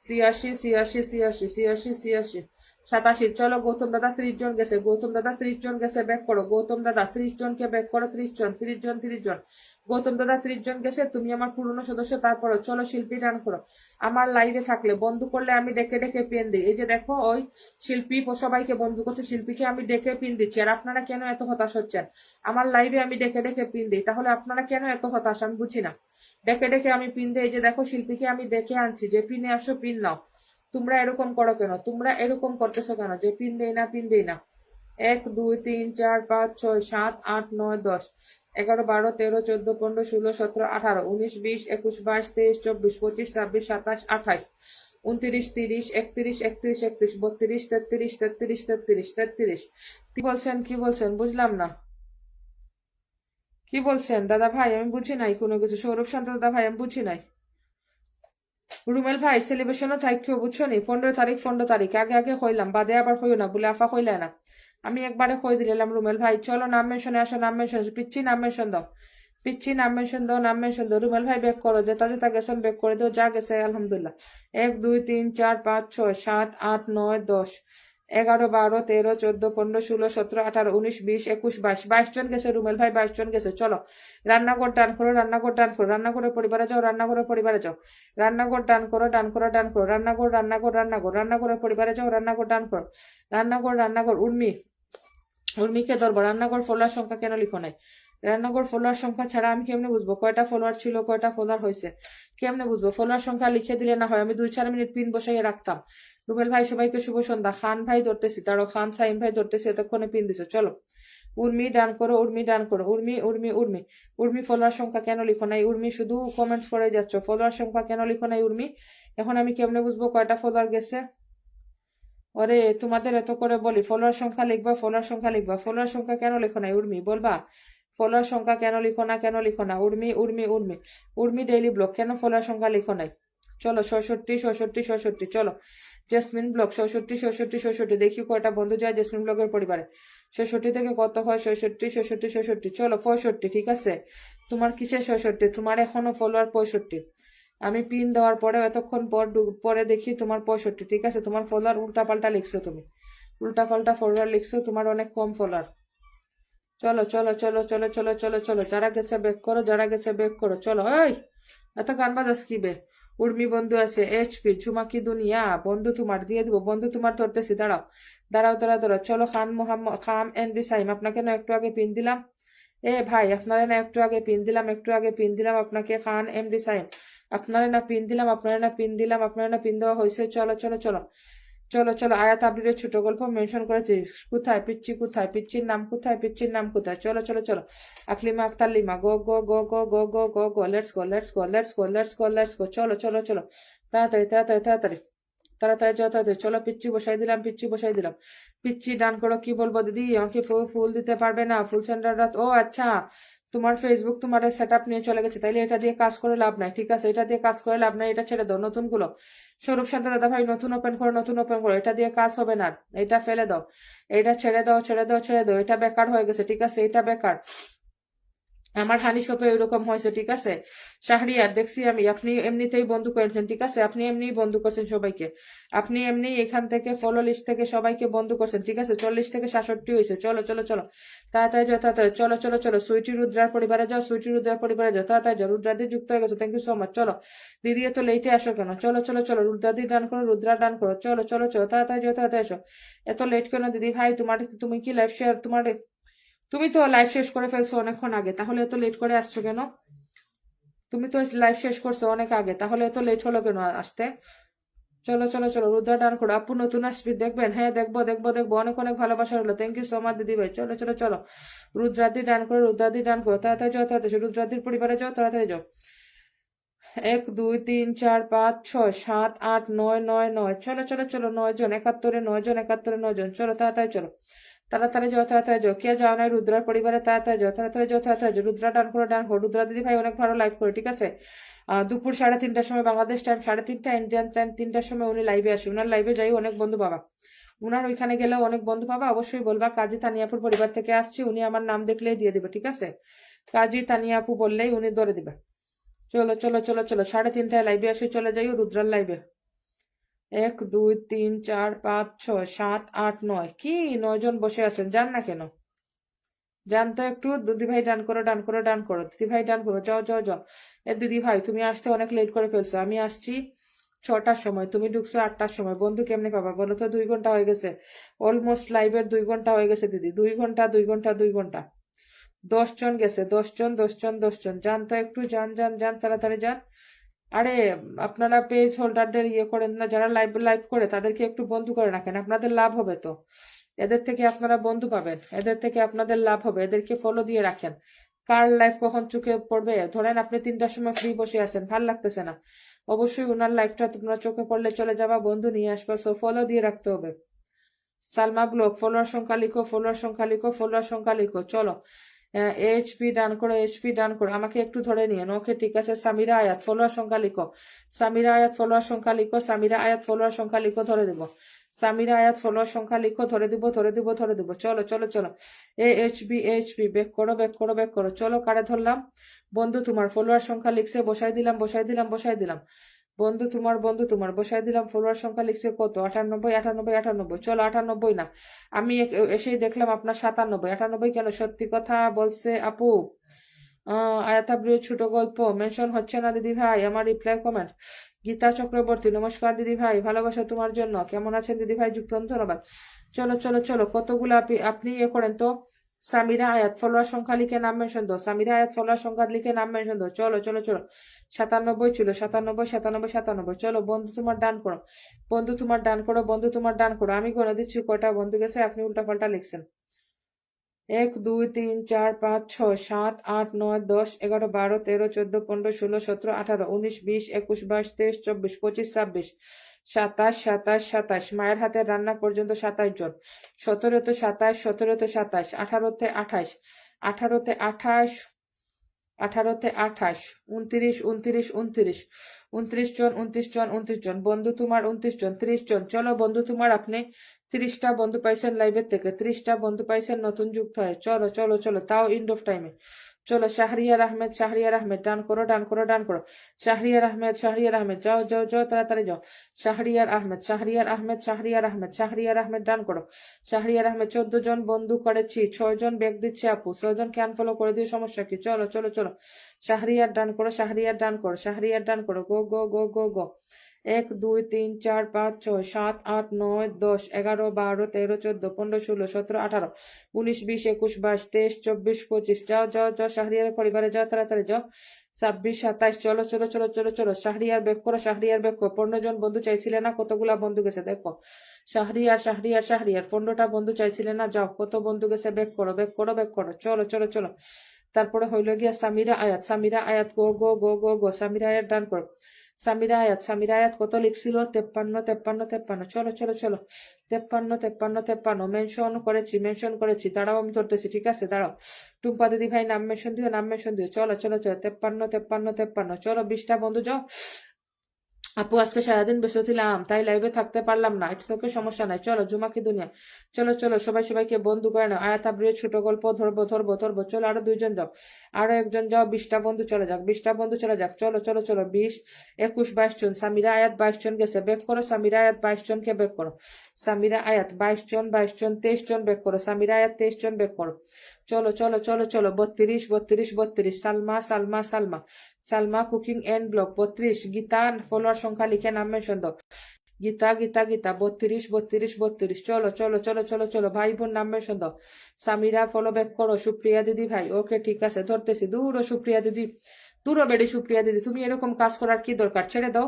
86 86, 86 87, চলো গৌতম দাদা 30 জন গেছে, গৌতম দাদা 30 জন গেছে, ব্যাক করো গৌতম দাদা 30 জনকে ব্যাক করো, 30 জন 30 জন 30 জন, গৌতম দাদা 30 জন গেছে, তুমি আমার পুরনো সদস্য। তারপরও চলো শিল্পী ডান করো, আমার লাইভে থাকলে বন্ধু করলে আমি ডেকে ডেকে পেন দিই, এই যে দেখো ওই শিল্পী সবাইকে বন্ধু করছে, শিল্পীকে আমি ডেকে পিন দিচ্ছি, আর আপনারা কেন এত হতাশ হচ্ছেন, আমার লাইভে আমি ডেকে ডেকে পিন দিই, তাহলে আপনারা কেন এত হতাশ আমি বুঝি না, ডেকে ডেকে আমি পিন দিই, এই যে দেখো শিল্পীকে আমি ডেকে আনছি যে পিনে আসো পিন নাও, তোমরা এরকম করো কেন, তোমরা এরকম করতেছো কেন যে পিন দেই না পিন দেই না। 1 2 3 4 5 6 7 8 9 10 11 12 13 14 15 16 17 18 19 20 21 22 23 24 25 26 27 28 29 30 31 31 31 32 33 33 33 33, কি বলছেন কি বলছেন বুঝলাম না, কি বলছেন দাদা ভাই আমি বুঝি নাই কোনো কিছু, সৌরভ শান্ত দাদা ভাই আমি বুঝি নাই। রুমেল ভাই সেলিব্রেশনও থাকছো বুঝছো নি, 15 তারিখ 15 তারিখ, আগে আগে হইলাম, বাদে আবার হইও না বলে আফা হইলে না, আমি একবারে হই দিলাম। রুমেল ভাই চলো নাম মেনশনে আসো, নাম মেনশন, পিচ্ছি নাম মেনশন দাও, পিচ্ছি নাম মেনশন দাও, নাম মেনশন দাও। রুমেল ভাই ব্যাক করো, যেটা যেটা গেছেন ব্যাক করে দাও, যা গেছে আলহামদুলিল্লাহ। 1 2 3 4 5 6 7 8 9 10 11 12 13 14 15 16 17 18 19 20 21 22 22 জন গেছে, রুমেল ভাই 22 জন গেছে। চলো রান্নাঘর টান করো, রান্নাঘর টান করো, রান্নাঘরের পরিবারে যাও, রান্নাঘরের পরিবারে যাও, রান্নাঘর টান করো টান করো টান করো, রান্নাঘর রান্নাঘর রান্নাঘর, রান্নাঘরের পরিবারে যাও, রান্নাঘর টান করো, রান্নাঘর রান্নাঘর। উর্মিকে ধরবো, রান্নাঘর ফলোয়ার সংখ্যা কেন লিখো নাই, রান্নাঘর ফলোয়ার সংখ্যা ছাড়া আমি কেমনে বুঝবো কয়টা ফলোয়ার ছিল কয়টা ফলোয়ার হয়েছে, কেমনে বুঝবো, ফলোয়ার সংখ্যা লিখে দিলে না হয়, আমি 2-4 মিনিট পিন বসাইয়ে রাখতাম। রুবেল ভাই সবাইকে শুভ সন্ধ্যা, খান ভাই ধরতেছি, তারও খান সাইম ভাই ধরতেছি, এতক্ষণে পিন দিছো। চলো উর্মি ডান করো, উর্মি ডান করো, উর্মি উর্মি উর্মি উর্মি, ফলোয়ার সংখ্যা কেন লিখো নাই উর্মি, শুধু কমেন্টস করে যাচ্ছ, ফলোয়ার সংখ্যা কেন লিখো নাই উর্মি, এখন আমি কেমনে বুঝবো কয়টা ফলোয়ার গেছে, ওরে তোমাদের এত করে বলি ফলোয়ার সংখ্যা লিখবা, ফলোয়ার সংখ্যা লিখবা, ফলোয়ার সংখ্যা কেন লিখো না উর্মি বলবা, ফলোয়ার সংখ্যা কেন লিখো না কেন লিখো না উর্মি উর্মি উর্মি উর্মি ডেইলি ব্লগ কেন ফলোয়ার সংখ্যা লিখো নাই। চলো 66 66 66, চলো জেসমিন ব্লগ 66 66 66, দেখি কয়টা বন্ধু যায় জেসমিন ব্লগের পরিবারে, 66 থেকে কত হয় 66 66 66, চলো 65, ঠিক আছে তোমার কিসের 66, তোমার এখনো ফলোয়ার 65, আমি পিন দেওয়ার পরে এতক্ষণ পরে দেখি তোমার 65, ঠিক আছে তোমার ফলোয়ার উল্টা পাল্টা লিখছো তুমি, উল্টা পাল্টা ফলোয়ার লিখছো, তোমার অনেক কম ফলোয়ার। চলো চলো চলো চলো চলো চলো চলো, যারা গেছে ব্যাক করো, যারা গেছে ব্যাক করো। চলো ওই এত গান বাজাস কি বে। উর্মি বন্ধু আছে, এইচপি, ঝুমাকি দুনিয়া বন্ধু তোমার দিয়ে দিব, বন্ধু তোমার ধরতেছি, দাঁড়াও দাঁড়াও দাঁড়াও দাঁড়াও। চলো খান মোহাম্মদ খাম এন বি সাইম, আপনাকে না একটু আগে পিন দিলাম। এ ভাই আপনারা না একটু আগে পিন দিলাম, একটু আগে পিন দিলাম আপনাকে, খান এম ডি সাইম। আপনারা না পিন দিলাম, আপনারা না পিন দিলাম, আপনারা না পিন দেওয়া হয়েছে। চলো চলো চলো চলো চলো। আয়াত আবরিরের ছোট গল্প মেনশন করেছি। কোথায় পিচ্ছি, কোথায় পিচ্ছির নাম, কোথায় পিচ্ছির নাম কোথায়? চলো চলো চলো। Aklima Akter Lima, go go go go go go go go, let's go let's go let's go let's go let's go. চলো চলো চলো, তাড়াতাড়ি তাড়াতাড়ি তাড়াতাড়ি তাড়াতাড়ি যাও, তাড়াতাড়ি চলো। পিচ্ছি বসাই দিলাম, পিচ্ছি বসাই দিলাম। পিচ্ছি ডান করো। কি বলবো দিদি, আমাকে ফুল দিতে পারবে না? ফুল সেন্টার। ও আচ্ছা, তোমার ফেসবুক তোমার সেট আপ নিয়ে চলে গেছে, তাইলে এটা দিয়ে কাজ করে লাভ নাই। ঠিক আছে, এটা দিয়ে কাজ করে লাভ নাই, এটা ছেড়ে দাও। নতুন গুলো স্বরূপ শান্ত দাদা ভাই, নতুন ওপেন করো, নতুন ওপেন করো। এটা দিয়ে কাজ হবে না, এটা ফেলে দাও, এটা ছেড়ে দাও, ছেড়ে দাও, ছেড়ে দাও। এটা বেকার হয়ে গেছে, ঠিক আছে, এটা বেকার। আমার হানি শপে এরকম হয়েছে, ঠিক আছে। শাহরিয়ার দেখছি আমি, আপনি এমনিতেই বন্ধ করেছেন, ঠিক আছে, আপনি এমনিই বন্ধ করছেন সবাইকে, আপনি এমনি এখান থেকে ফলো লিস্ট থেকে সবাইকে বন্ধ করছেন, ঠিক আছে। 40 থেকে 67 হয়েছে। চলো চলো চলো, তাড়াতাড়ি যাও, তাড়াতাড়ি চলো চলো চলো। সুইটি রুদ্রার পরিবারে যাও, সুইটি রুদ্রার পরিবারে যাও, তাড়াতাড়ি যাও। রুদ্রাদি যুক্ত হয়ে গেছে, থ্যাংক ইউ সো মাচ। চলো দিদি, এত লেটে আসো কেন? চলো চলো চলো, রুদ্রাদি ডান করো, রুদ্রা ডান করো। চলো চলো চলো, তাড়াতাড়ি যাও, তাড়াতাড়ি এসো। এত লেট কেন দিদি ভাই? তুমি কি লাইভ শেয়ার তুমি তো লাইভ শেষ করে ফেলছো অনেকক্ষণ আগে, তাহলে এত লেট করে আসছো কেন? তুমি তো লাইভ শেষ করছো অনেক আগে, তাহলে এত লেট হলো কেন আসতে? চলো চলো চলো, রুদ্রা ডান করো। আপু নতুন আসবি, দেখবেন? হ্যাঁ দেখবো দেখবো দেখবো, অনেক অনেক ভালোবাসা হলো, থ্যাংক ইউ সো মাচ দিদি ভাই। চলো চলো চলো, রুদ্রাদি ডান করো, রুদ্রাদি ডান করো, তাড়াতাড়ি যাও, তাড়াতাড়ি রুদ্রাদির পরিবারে যাও, তাড়াতাড়ি যাও। 1 2 3 4 5 6 7 8 9 9 9। চলো চলো চলো, 9 জন 71, 9 জন 71, 9 জন। চলো তাড়াতাড়ি চলো, তাড়াতাড়ি যাও, তাড়াতাড়ি যাও। কে যাও নাই রুদ্রার পরিবারে? তাড়াতাড়ি যাও, তাড়াতাড়ি যাও, তাড়াতাড়ি যাও। রুদ্রা ডান করো, ডান করো। রুদ্রা দিদি ভাই অনেক ভালো লাইভ করে, ঠিক আছে। দুপুর 3:30টার সময় বাংলাদেশ টাইম, 3:30টা ইন্ডিয়ান টাইম, 3টার সময় উনি লাইভে আসে। উনার লাইভে যাই অনেক বন্ধু পাবা, উনার ওইখানে গেলেও অনেক বন্ধু পাবা। অবশ্যই বলবা কাজী তানিয়াপুর পরিবার থেকে আসছি, উনি আমার নাম দেখলেই দিয়ে দিবে, ঠিক আছে। কাজী তানিয়াপু বললেই উনি ধরে দিবে। চলো চলো চলো চলো, 3:30টায় লাইভে আসে, চলে যাই রুদ্রার লাইভে। 1 2 3 4 5 6 7 8 9। কি 9 জন বসে আছেন, যান না কেন? জানতো একটু। দিদি ভাই ডান করো, ডান করো, ডান করো। দিদি ভাই ডান করো, যাও যাও যাও। এ দিদি ভাই তুমি আসতে অনেক লেট করে ফেলছো, আমি আসছি 6টার সময়, তুমি ঢুকছো 8টার সময়। বন্ধু কেমনে পাবা বলো তো? 2 ঘন্টা হয়ে গেছে, অলমোস্ট লাইভের 2 ঘন্টা হয়ে গেছে দিদি। 2 ঘন্টা 2 ঘন্টা 2 ঘন্টা। 10 জন গেছে, 10 জন 10 জন 10 জন। যান তো একটু, যান যান যান, তাড়াতাড়ি যান। আরে আপনারা পেজ হোল্ডারদের ইয়ে করেন না, যারা লাইভ লাইভ করে তাদেরকে একটু বন্ধু করে রাখেন, আপনাদের লাভ হবে তো। এদের থেকে আপনারা বন্ধু পাবেন, এদের থেকে আপনাদের লাভ হবে, এদেরকে ফলো দিয়ে রাখেন। কার লাইফ কখন চোখে পড়বে? ধরেন আপনি 3টার সময় ফ্রি বসে আছেন, ভাল লাগতেছে না, অবশ্যই উনার লাইফটা তোমার চোখে পড়লে চলে যাবা, বন্ধু নিয়ে আসবা, সো ফলো দিয়ে রাখতে হবে। সালমা ব্লগ, ফলোয়ার সংখ্যা লিখো, ফলোয়ার সংখ্যা লিখো, ফলোয়ার সংখ্যা লিখো। চলো এইচপি ডান করো, এইচপি ডান করো, আমাকে একটু ধরে নিয়েন, ওকে ঠিক আছে। সামিরা আয়াত, ফলোয়ার সংখ্যা লিখো, সামিরা আয়াত ফলোয়ার সংখ্যা লিখো, সামিরা আয়াত ফলোয়ার সংখ্যা লিখো, ধরে দেবো। সামিরা আয়াত ফলোয়ার সংখ্যা লিখো, ধরে দিব ধরে দিব ধরে দিব। চলো চলো চলো, এইচবি এইচবি, ব্যাক করো ব্যাক করো ব্যাক করো। চলো কারে ধরলাম? বন্ধু তোমার ফলোয়ার সংখ্যা লিখছে, বসাই দিলাম বসাই দিলাম বসাই দিলাম। বন্ধু তোমার বসাই দিলাম, ফলোয়ার সংখ্যা লিখছে কত? 98 98 98। চলো 98 না, আমি এসেই দেখলাম আপনার 97। 98 কেন? সত্যি কথা বলছে আপু। আয়াতাব্রিয় ছোট গল্প মেনশন হচ্ছে না দিদি ভাই, আমার রিপ্লাই কমেন্ট। গীতা চক্রবর্তী, নমস্কার দিদি ভাই, ভালোবাসা তোমার জন্য। কেমন আছেন দিদি ভাই? যুক্ত ধন্যবাদ। চলো চলো চলো, কতগুলো আপনি ইয়ে করেন তো। সামিরা আয়াত ফলোয়ার সংখ্যা লিখে নাম মেনশন দাও, সামিরা আয়াত ফলোয়ার সংখ্যা লিখে নাম মেনশন দাও। চলো চলো চলো, 97 ছিল, 97 97 97। চলো বন্ধু তোমার ডান করো, বন্ধু তোমার ডান করো, বন্ধু তোমার ডান করো। আমি গণে দিচ্ছি কয়টা বন্ধু গেছে, আপনি উল্টা পাল্টা লিখছেন। 1 2 3 4 5 6 7 8 9 10 11 12 13 14 15 16 17 18 19 20 21 22 23 24 25 26 27 27 27। মায়ের হাতের রান্না পর্যন্ত 27 জন। 17তে 27, 17তে 27, 18তে 28, 18তে 28, 18তে 28, 29 29 29, 29 জন 29 জন 29 জন। বন্ধু তোমার 29 জন, 30 জন। চলো বন্ধু তোমার, আপনি 30টা বন্ধু পাইছেন লাইভের থেকে, 30টা বন্ধু পাইছেন নতুন যুক্ত হয়। চলো চলো চলো, তাও ইন্ড অফ টাইমে। চলো শাহরিয়ার আহমেদ ডান করো ডান করো ডান করো। শাহরিয়ার আহমেদ যাও যাও যাও তাড়াতাড়ি যাও। শাহরিয়ার আহমেদ ডান করো। শাহরিয়ার আহমেদ 14 জন বন্ধু করেছি, 6 জন ব্যাগ দিচ্ছে আপু, 6 জন ক্যান ফলো করে দিয়ে সমস্যা কি? চলো চলো চলো। শাহরিয়ার ডান করো, শাহরিয়ার ডান করো। গো গো গো গো গো। 1 2 3 4 5 6 7 8 9 10 11 12 13 14 15 16 17 18 19 20 21 22 23 24 25 যাও যাও যাও। শাহরিয়ার পরিবারে যাও তাড়াতাড়ি যাও। 26 27 চলো চলো চলো চলো চলো। শাহরিয়ার বেক করো, শাহরিয়ার বেক করো। 15 জন বন্ধু চাইছিলে না, কতগুলা বন্ধু গেছে দেখো। শাহরিয়ার 15টা বন্ধু চাইছিলে না, যাও কত বন্ধু গেছে। বেক করো বেক করো বেক করো। চলো চলো চলো। তারপরে হইল গিয়া সামিরা আয়াত গো গো গো গো গো। সামিরা আয়াত ডান করো। সামিরা আয়াত কত লিখছিল? 53 চলো চলো চলো। 53 মেনশন করেছি। দাঁড়াও আমি ধরতেছি, ঠিক আছে দাঁড়াও। টুম্পা দিদি ভাই নাম মেনশন দিও। চলো চলো চলো। 53 চলো। 20টা বন্ধু যাও। আপু আজকে সারাদিন বসে ছিলাম তাই লাইভে থাকতে পারলাম না, ইটস ওকে, সমস্যা নাই। চলো জুমা কি দুনিয়া। চলো চলো সবাই সবাইকে বন্ধু করে নাও। আয়াত আবরির ছোট গল্প ধরবো ধরবো ধরবো। চলো আরো 2 জন যাও, আরো 1 জন যাও। 20টা বন্ধু চলে যাক। চলো চলো চলো। 20 21 22 জন। সামিরা আয়াত 22 জন গেছে, বেক করো। সামিরা আয়াত 22 জনকে বেক করো। সামিরা আয়াত 22 জন 23 জন বেক করো। সামিরা আয়াত 23 জন বেক করো। চলো চলো চলো চলো। 32 Salma cooking and blog 32। Gita follower সংখ্যা লিখে নাম মেনশন দাও। গীতা 32। চলো চলো চলো চলো চলো। ভাই বোন নাম মেনশন দাও। সামিরা ফলো ব্যাক করো। সুপ্রিয়া দিদি ভাই, ওকে ঠিক আছে ধরতেছি। দূরও সুপ্রিয়া দিদি, দূরও বেড়ে সুপ্রিয়া দিদি, তুমি এরকম কাজ করার কি দরকার? ছেড়ে দাও।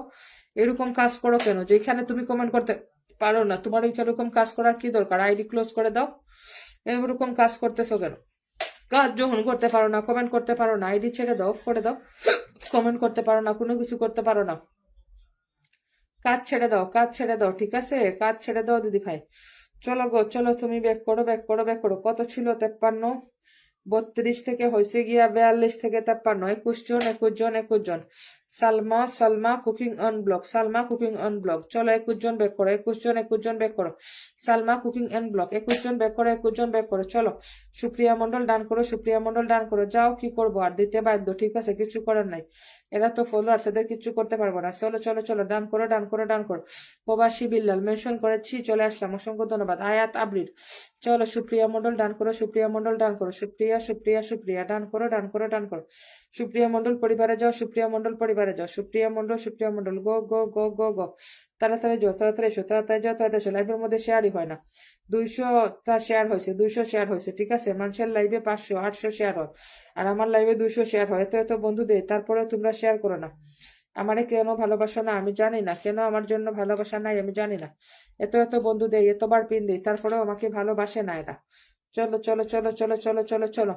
এরকম কাজ করো কেন? যেখানে তুমি কমেন্ট করতে পারো না, তোমার এরকম কাজ করার কি দরকার? আইডি ক্লোজ করে দাও। এরকম কাজ করতেছো কেন? কাজ যখন করতে পারো না, কমেন্ট করতে পারো না, আইডি ছেড়ে দাও, অফ করে দাও। কমেন্ট করতে পারো না, কোনো কিছু করতে পারো না, কাজ ছেড়ে দাও, ঠিক আছে? কাজ ছেড়ে দাও দিদি ভাই। চলো গো চলো, তুমি ব্যাক করো। কত ছিল? 53। 32 থেকে হয়েছে গিয়া 42 থেকে 53। 21 জন। Salma cooking on blog. চলো 21 জন ব্যাক করো। 21 জন ব্যাক করো। সালমা কুকিং অন ব্লগ 21 জন ব্যাক করো। চলো সুপ্রিয়া মন্ডল ডান করো। যাও, কি করবো আর, দিতে বাধ্য, ঠিক আছে, কিছু করার নাই। এরা তো ফলোয়ার্স, এদের কিছু করতে পারবো না। চলো চলো চলো। ডান করো। প্রবাসী বিল্লাল মেনশন করেছি, চলে আসলাম, অসংখ্য ধন্যবাদ। আয়াত আবরির। চলো সুপ্রিয়া মন্ডল ডান করো। সুপ্রিয়া ডান করো। সুপ্রিয়া মন্ডল পরিবারে যাও। সুপ্রিয়া মন্ডল গো গো গো গো গো। তাড়াতাড়ি যাও, তাড়াতাড়ি এসো। লাইভের মধ্যে শেয়ারই হয় না। 200টা শেয়ার হয়েছে, 200 শেয়ার হয়েছে, ঠিক আছে। মানুষের লাইভে 500 800 শেয়ার হয়, আর আমার লাইভে 200 শেয়ার হয়। এত বন্ধু দেয়, তারপরে তোমরা শেয়ার করো না। আমারে কেন ভালোবাসো না আমি জানি না, কেন আমার জন্য ভালোবাসা নাই আমি জানি না। এত বন্ধু দেয়, এতবার পিন দেয়, তারপরেও আমাকে ভালোবাসে না এরা। চলো চলো চলো চলো চলো চলো চলো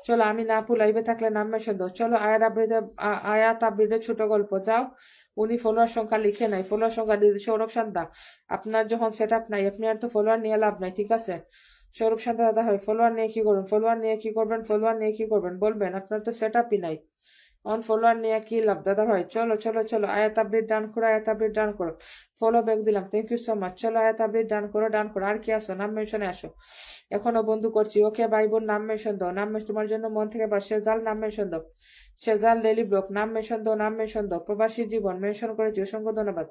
চলো। আমি না আপু লাইভে থাকলে নাম মেনশন দাও। চলো আয়াত আবৃদের ছোট গল্প যাও। উনি ফলোয়ার সংখ্যা লিখে নাই, ফলোয়ার সংখ্যা দিয়ে সৌরভ শান্তা। আপনার যখন সেট আপ নাই, আপনি আর তো ফলোয়ার নিয়ে লাভ নাই, ঠিক আছে। সৌরভ শান্তা দাদা হয়, ফলোয়ার নিয়ে কি করবেন? ফলোয়ার নিয়ে কি করবেন বলবেন? আপনার তো সেট আপই নাই, অন ফলোয়ার নিয়ে কি লাভ দাদা ভাই? চলো চলো চলো। আয়াত আবৃত ডান করো। ফলো ব্যাক দিলাম, থ্যাংক ইউ সো মাচ। চলো আয়াত আবৃত ডান করো। আর কি আসো? নাম মেনশনে আসো। এখনো বন্ধু করছি, ওকে ভাই বোন নাম মেনশন দাও। তোমার জন্য মন থেকে শেজাল নাম মেনশন দাও। শেজাল ডেলি ব্লক নাম মেনশন দাও। প্রবাসী জীবন মেনশন করেছি, অসংখ্য ধন্যবাদ।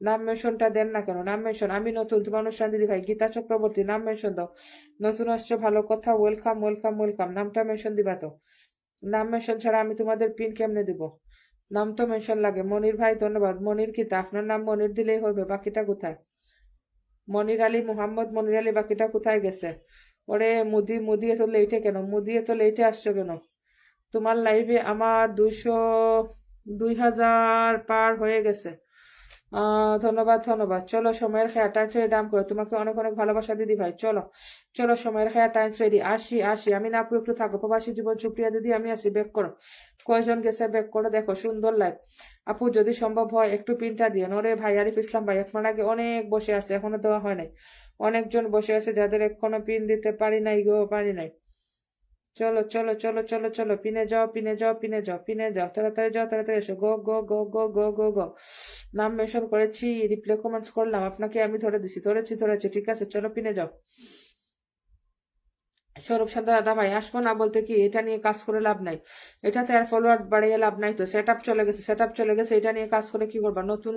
নাম মেনশনটা দেন না কেন? নাম মেনশন। আমি নতুন, তোমার অনুষ্ঠান দিদি ভাই। গীতা চক্রবর্তী নাম মেনশন দাও। নতুন আসছো, ভালো কথা, ওয়েলকাম। নামটা মেনশন দিবা তো। নাম মেনশন ছাড়া আমি তোমাদের পিন কেমনে দিব? নাম তো মেনশন লাগে। মনির ভাই ধন্যবাদ। মনির কিতা, আপনার নাম মনির দিলেই হবে, বাকিটা কোথায়? মনির আলী মোহাম্মদ মনির আলী, বাকিটা কোথায় গেছে? ওরে মুদি এত লেটে কেন? আসছো কেন? তোমার লাইভে আমার 2000 পার হয়ে গেছে। ধন্যবাদ। চলো সময়ের খেয়া টাইম ফ্রেডি ডাম করো। তোমাকে অনেক ভালোবাসা দিদি ভাই। চলো চলো সময়ের খেয়া টাইম ফ্রেডি। আসি আমি না, আপু একটু থাকো। প্রবাসী জীবন সুপ্রিয়া দিদি আমি আছি, ব্যাক করো। কয়জন গেছে ব্যাক করো, দেখো সুন্দর লাইভ। আপু যদি সম্ভব হয় একটু পিনটা দিয়ে। ওরে ভাই আরিফ ইসলাম ভাই, আপনার আগে অনেক বসে আছে, এখনো দেওয়া হয় নাই। অনেকজন বসে আছে যাদের এখনো পিন দিতে পারি নাই। চলো চলো চলো চলো চলো। পিনে যাও, তাড়াতাড়ি এসো। গো go go go go go গো। নাম মেনশন করেছি, রিপ্লে কমেন্টস করলাম, আপনাকে আমি ধরেছি, ঠিক আছে। চলো পিনে যাও। সৌরভ শান্ত দাদা ভাই আসবো না বলতে কি, এটা নিয়ে কাজ করে লাভ নাই, এটাতে আর ফলোয়ার বাড়িয়ে লাভ নাই, তো সেট আপ চলে গেছে, সেট আপ চলে গেছে, এটা নিয়ে কাজ করে কি করবা, নতুন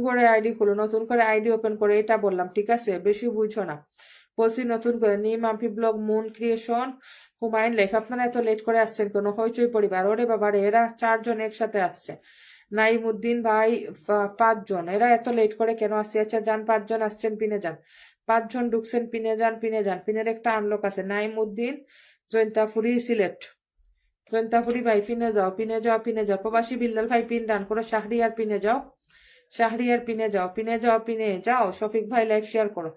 করে আইডি খুলো, নতুন করে আইডি ওপেন করে, এটা বললাম ঠিক আছে, বেশি বুঝছো না, বলছি নতুন করে নিম আম্পি blog, moon creation, Humayun life, আপনারা এত লেট করে আসছেন কেন, হইচই পরিবার, ওরে বাবা রে, এরা 4 জন একসাথে আসছে, নাইমুদ্দিন ভাই 5 জন, এরা এত লেট করে কেন আসছে, আচ্ছা যান 5 জন আসছেন, পিনে যান, 5 জন ঢুকছেন, পিনে যান, পিনে যান, পিনের একটা আনলক আছে, নাইমুদ্দিন, জৈন্তাফুরি সিলেট, জৈন্তাফুরি ভাই পিনে যাও, পিনে যাও, পিনে যাও, প্রবাসী বিল্লাল ভাই পিন ডান করো, শাহরিয়ার পিনে যাও, শাহরিয়ার পিনে যাও, পিনে যাও, পিনে যাও, শফিক ভাই লাইভ শেয়ার করো,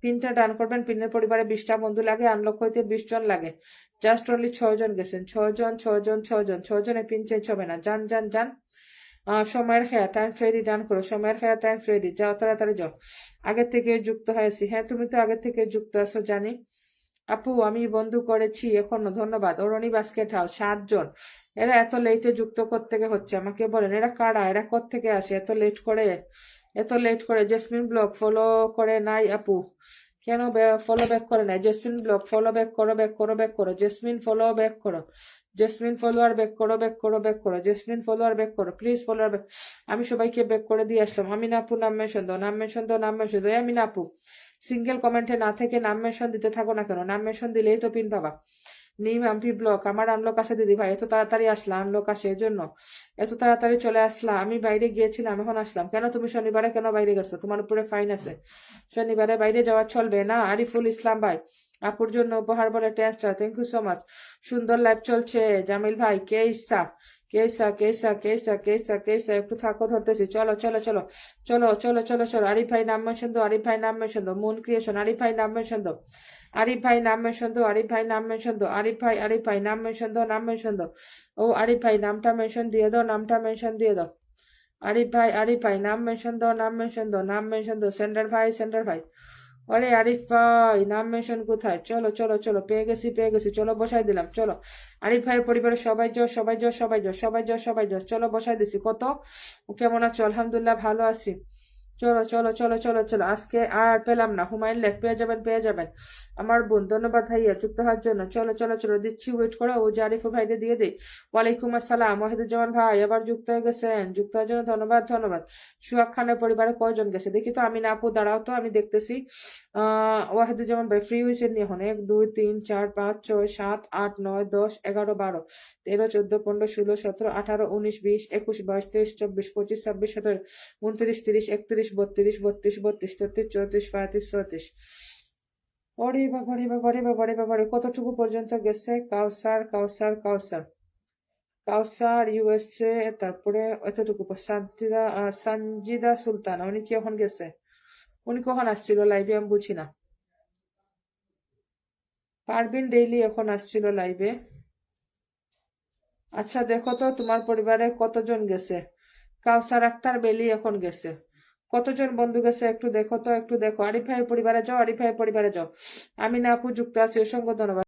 পিনটা ডান করবেন, পিনের পরিবারে 20টা বন্ধু লাগে, আনলক হইতে 20 জন লাগে, জাস্ট অনলি 6 জন গেছেন, 6 জন, 6 জন, 6 জন, 6 জনে পিন চেঞ্জ হবে না, যান যান যান, সময়ের খেয়া টাইম ফ্রেডি ডান করো, সময়ের খেয়া টাইম ফ্রেডি, যাও তাড়াতাড়ি যাও, আগের থেকে যুক্ত হয়েছি, হ্যাঁ তুমি তো আগের থেকে যুক্ত আছো জানি, আপু আমি বন্ধু করেছি এখনো, ধন্যবাদ, অরণি বাস্কেট হাউস 7 জন, এরা এত লেটে যুক্ত থেকে হচ্ছে আমাকে বলেন, এরা কারা, এরা থেকে আসে এত লেট করে, এত লেট করে, জেসমিন ব্লগ ফলো করে নাই আপু, কেন ফলো ব্যাক করে নাই, জেসমিন ব্লগ ফলো ব্যাক করো, ব্যাক করো, ব্যাক করো, জেসমিন ফলো ব্যাক করো, জেসমিন ফলোয়ার ব্যাক করো, ব্যাক করো, ব্যাক করো, জেসমিন ফলোয়ার ব্যাক করো, প্লিজ ফলোয়ার ব্যাক, আমি সবাইকে ব্যাক করে দিয়ে আসলাম, আমিনা আপু নাম মেনশন দাও, নাম মেনশন দাও, নাম মেনশন দাও, আমিনা আপু সিঙ্গেল কমেন্টে না থেকে নাম মেনশন দিতে থাকো না কেন, নাম মেনশন দিলেই তো পিন পাবা, নিম আম্পি ব্লক, আমার আনলক আসে দিদি ভাই, এত তাড়াতাড়ি আসলা, আনলক আসে এজন্য এত তাড়াতাড়ি চলে আসলা, আমি বাইরে গিয়েছিলাম এখন আসলাম, কেন তুমি শনিবারে কেন বাইরে গেছো, তোমার উপরে ফাইন আছে, শনিবারে বাইরে যাওয়া চলবে না, আরিফুল ইসলাম ভাই আপুর জন্য উপহার বলে taster, thank you so much, সুন্দর লাইভ চলছে, জামিল ভাই কে ইচ্ছা, কেসা কেসা কেসা কেসা কেসা, একটু থাকো ধরতেছি, চলো চলো চলো চলো চলো চলো চলো, আরিফ ভাই নাম মেনশন দাও, আরিফ ভাই নাম মেনশন দাও, মুন ক্রিয়েশন, আরিফ ভাই নাম মেনশন দাও, আরিফ ভাই নাম মেনশন দাও, আরিফ ভাই নাম মেনশন দাও, আরিফ ভাই নাম মেনশন দাও, নাম মেনশন দাও, ও আরিফ ভাই নামটা মেনশন দিয়ে দাও, নামটা মেনশন দিয়ে দাও, আরিফ ভাই নাম মেনশন দাও, নাম মেনশন দাও, নাম মেনশন দাও, সেন্টার ভাই, সেন্টার ভাই, আরে আরিফ ভাই নাম মেনশন কোথায়, চলো চলো চলো, পেয়ে গেছি পেয়ে গেছি, চলো বসাই দিলাম, চলো আরিফ ভাইয়ের পরিবারের সবাই যাও, সবাই যাও, সবাই যাও, সবাই যাও, সবাই যাও, চলো বসাই দিছি, কত কেমন আছো, আলহামদুলিল্লাহ ভালো আছি, চলো চলো চলো চলো চলো, আজকে আর পেলাম না, হুমায়ুন লেখ পেয়ে যাবেন, পেয়ে যাবেন, আমার বোন, ধন্যবাদ ভাইয়া যুক্ত হওয়ার জন্য, চলো চলো চলো দিচ্ছি, ওয়েট করো, ও জারিফ ভাইকে দিয়ে দিই, ওয়ালাইকুম আসসালাম, ওয়াহিদুজ্জামান ভাই আবার যুক্ত হয়ে গেছেন, যুক্ত হওয়ার জন্য ধন্যবাদ, ধন্যবাদ, সুহাগ খানের পরিবারে কয়জন গেছে দেখি তো, আমি না আপু দাঁড়াও তো আমি দেখতেছি, ওয়াহিদুজ্জামান ভাই ফ্রি হয়েছে নিয়ে এখন, 1 2 3 4 5 6 7 8 9 10 11 12 13 14 15 16 17 18 19 20 21 22 23 24 25 26 27 29 30 31 32 32 33 33 34 35 36, ওরে বাবা রে বাবা রে বাবা রে বাবা রে, কতটুকু পর্যন্ত গেছে, কাউসার কাউসার কাউসার কাউসার ইউএসএ, তারপরে এতটুকু সঞ্জিদা সুলতানা, উনি কি এখন গেছে, উনি কখন আসছিল লাইভে আমি বুঝি না, পারবিন ডেইলি এখন আসছিল লাইভে, আচ্ছা দেখো তো তোমার পরিবারে কতজন গেছে, কাউসার আক্তার বেলি এখন গেছে, কতজন বন্ধু গেছে একটু দেখো তো, একটু দেখো, আরিফ ভাইয়ের পরিবারে যাও, আরিফ ভাইয়ের পরিবারে যাও, আমি না আপু যুক্ত আছি, অসংখ্য ধন্যবাদ।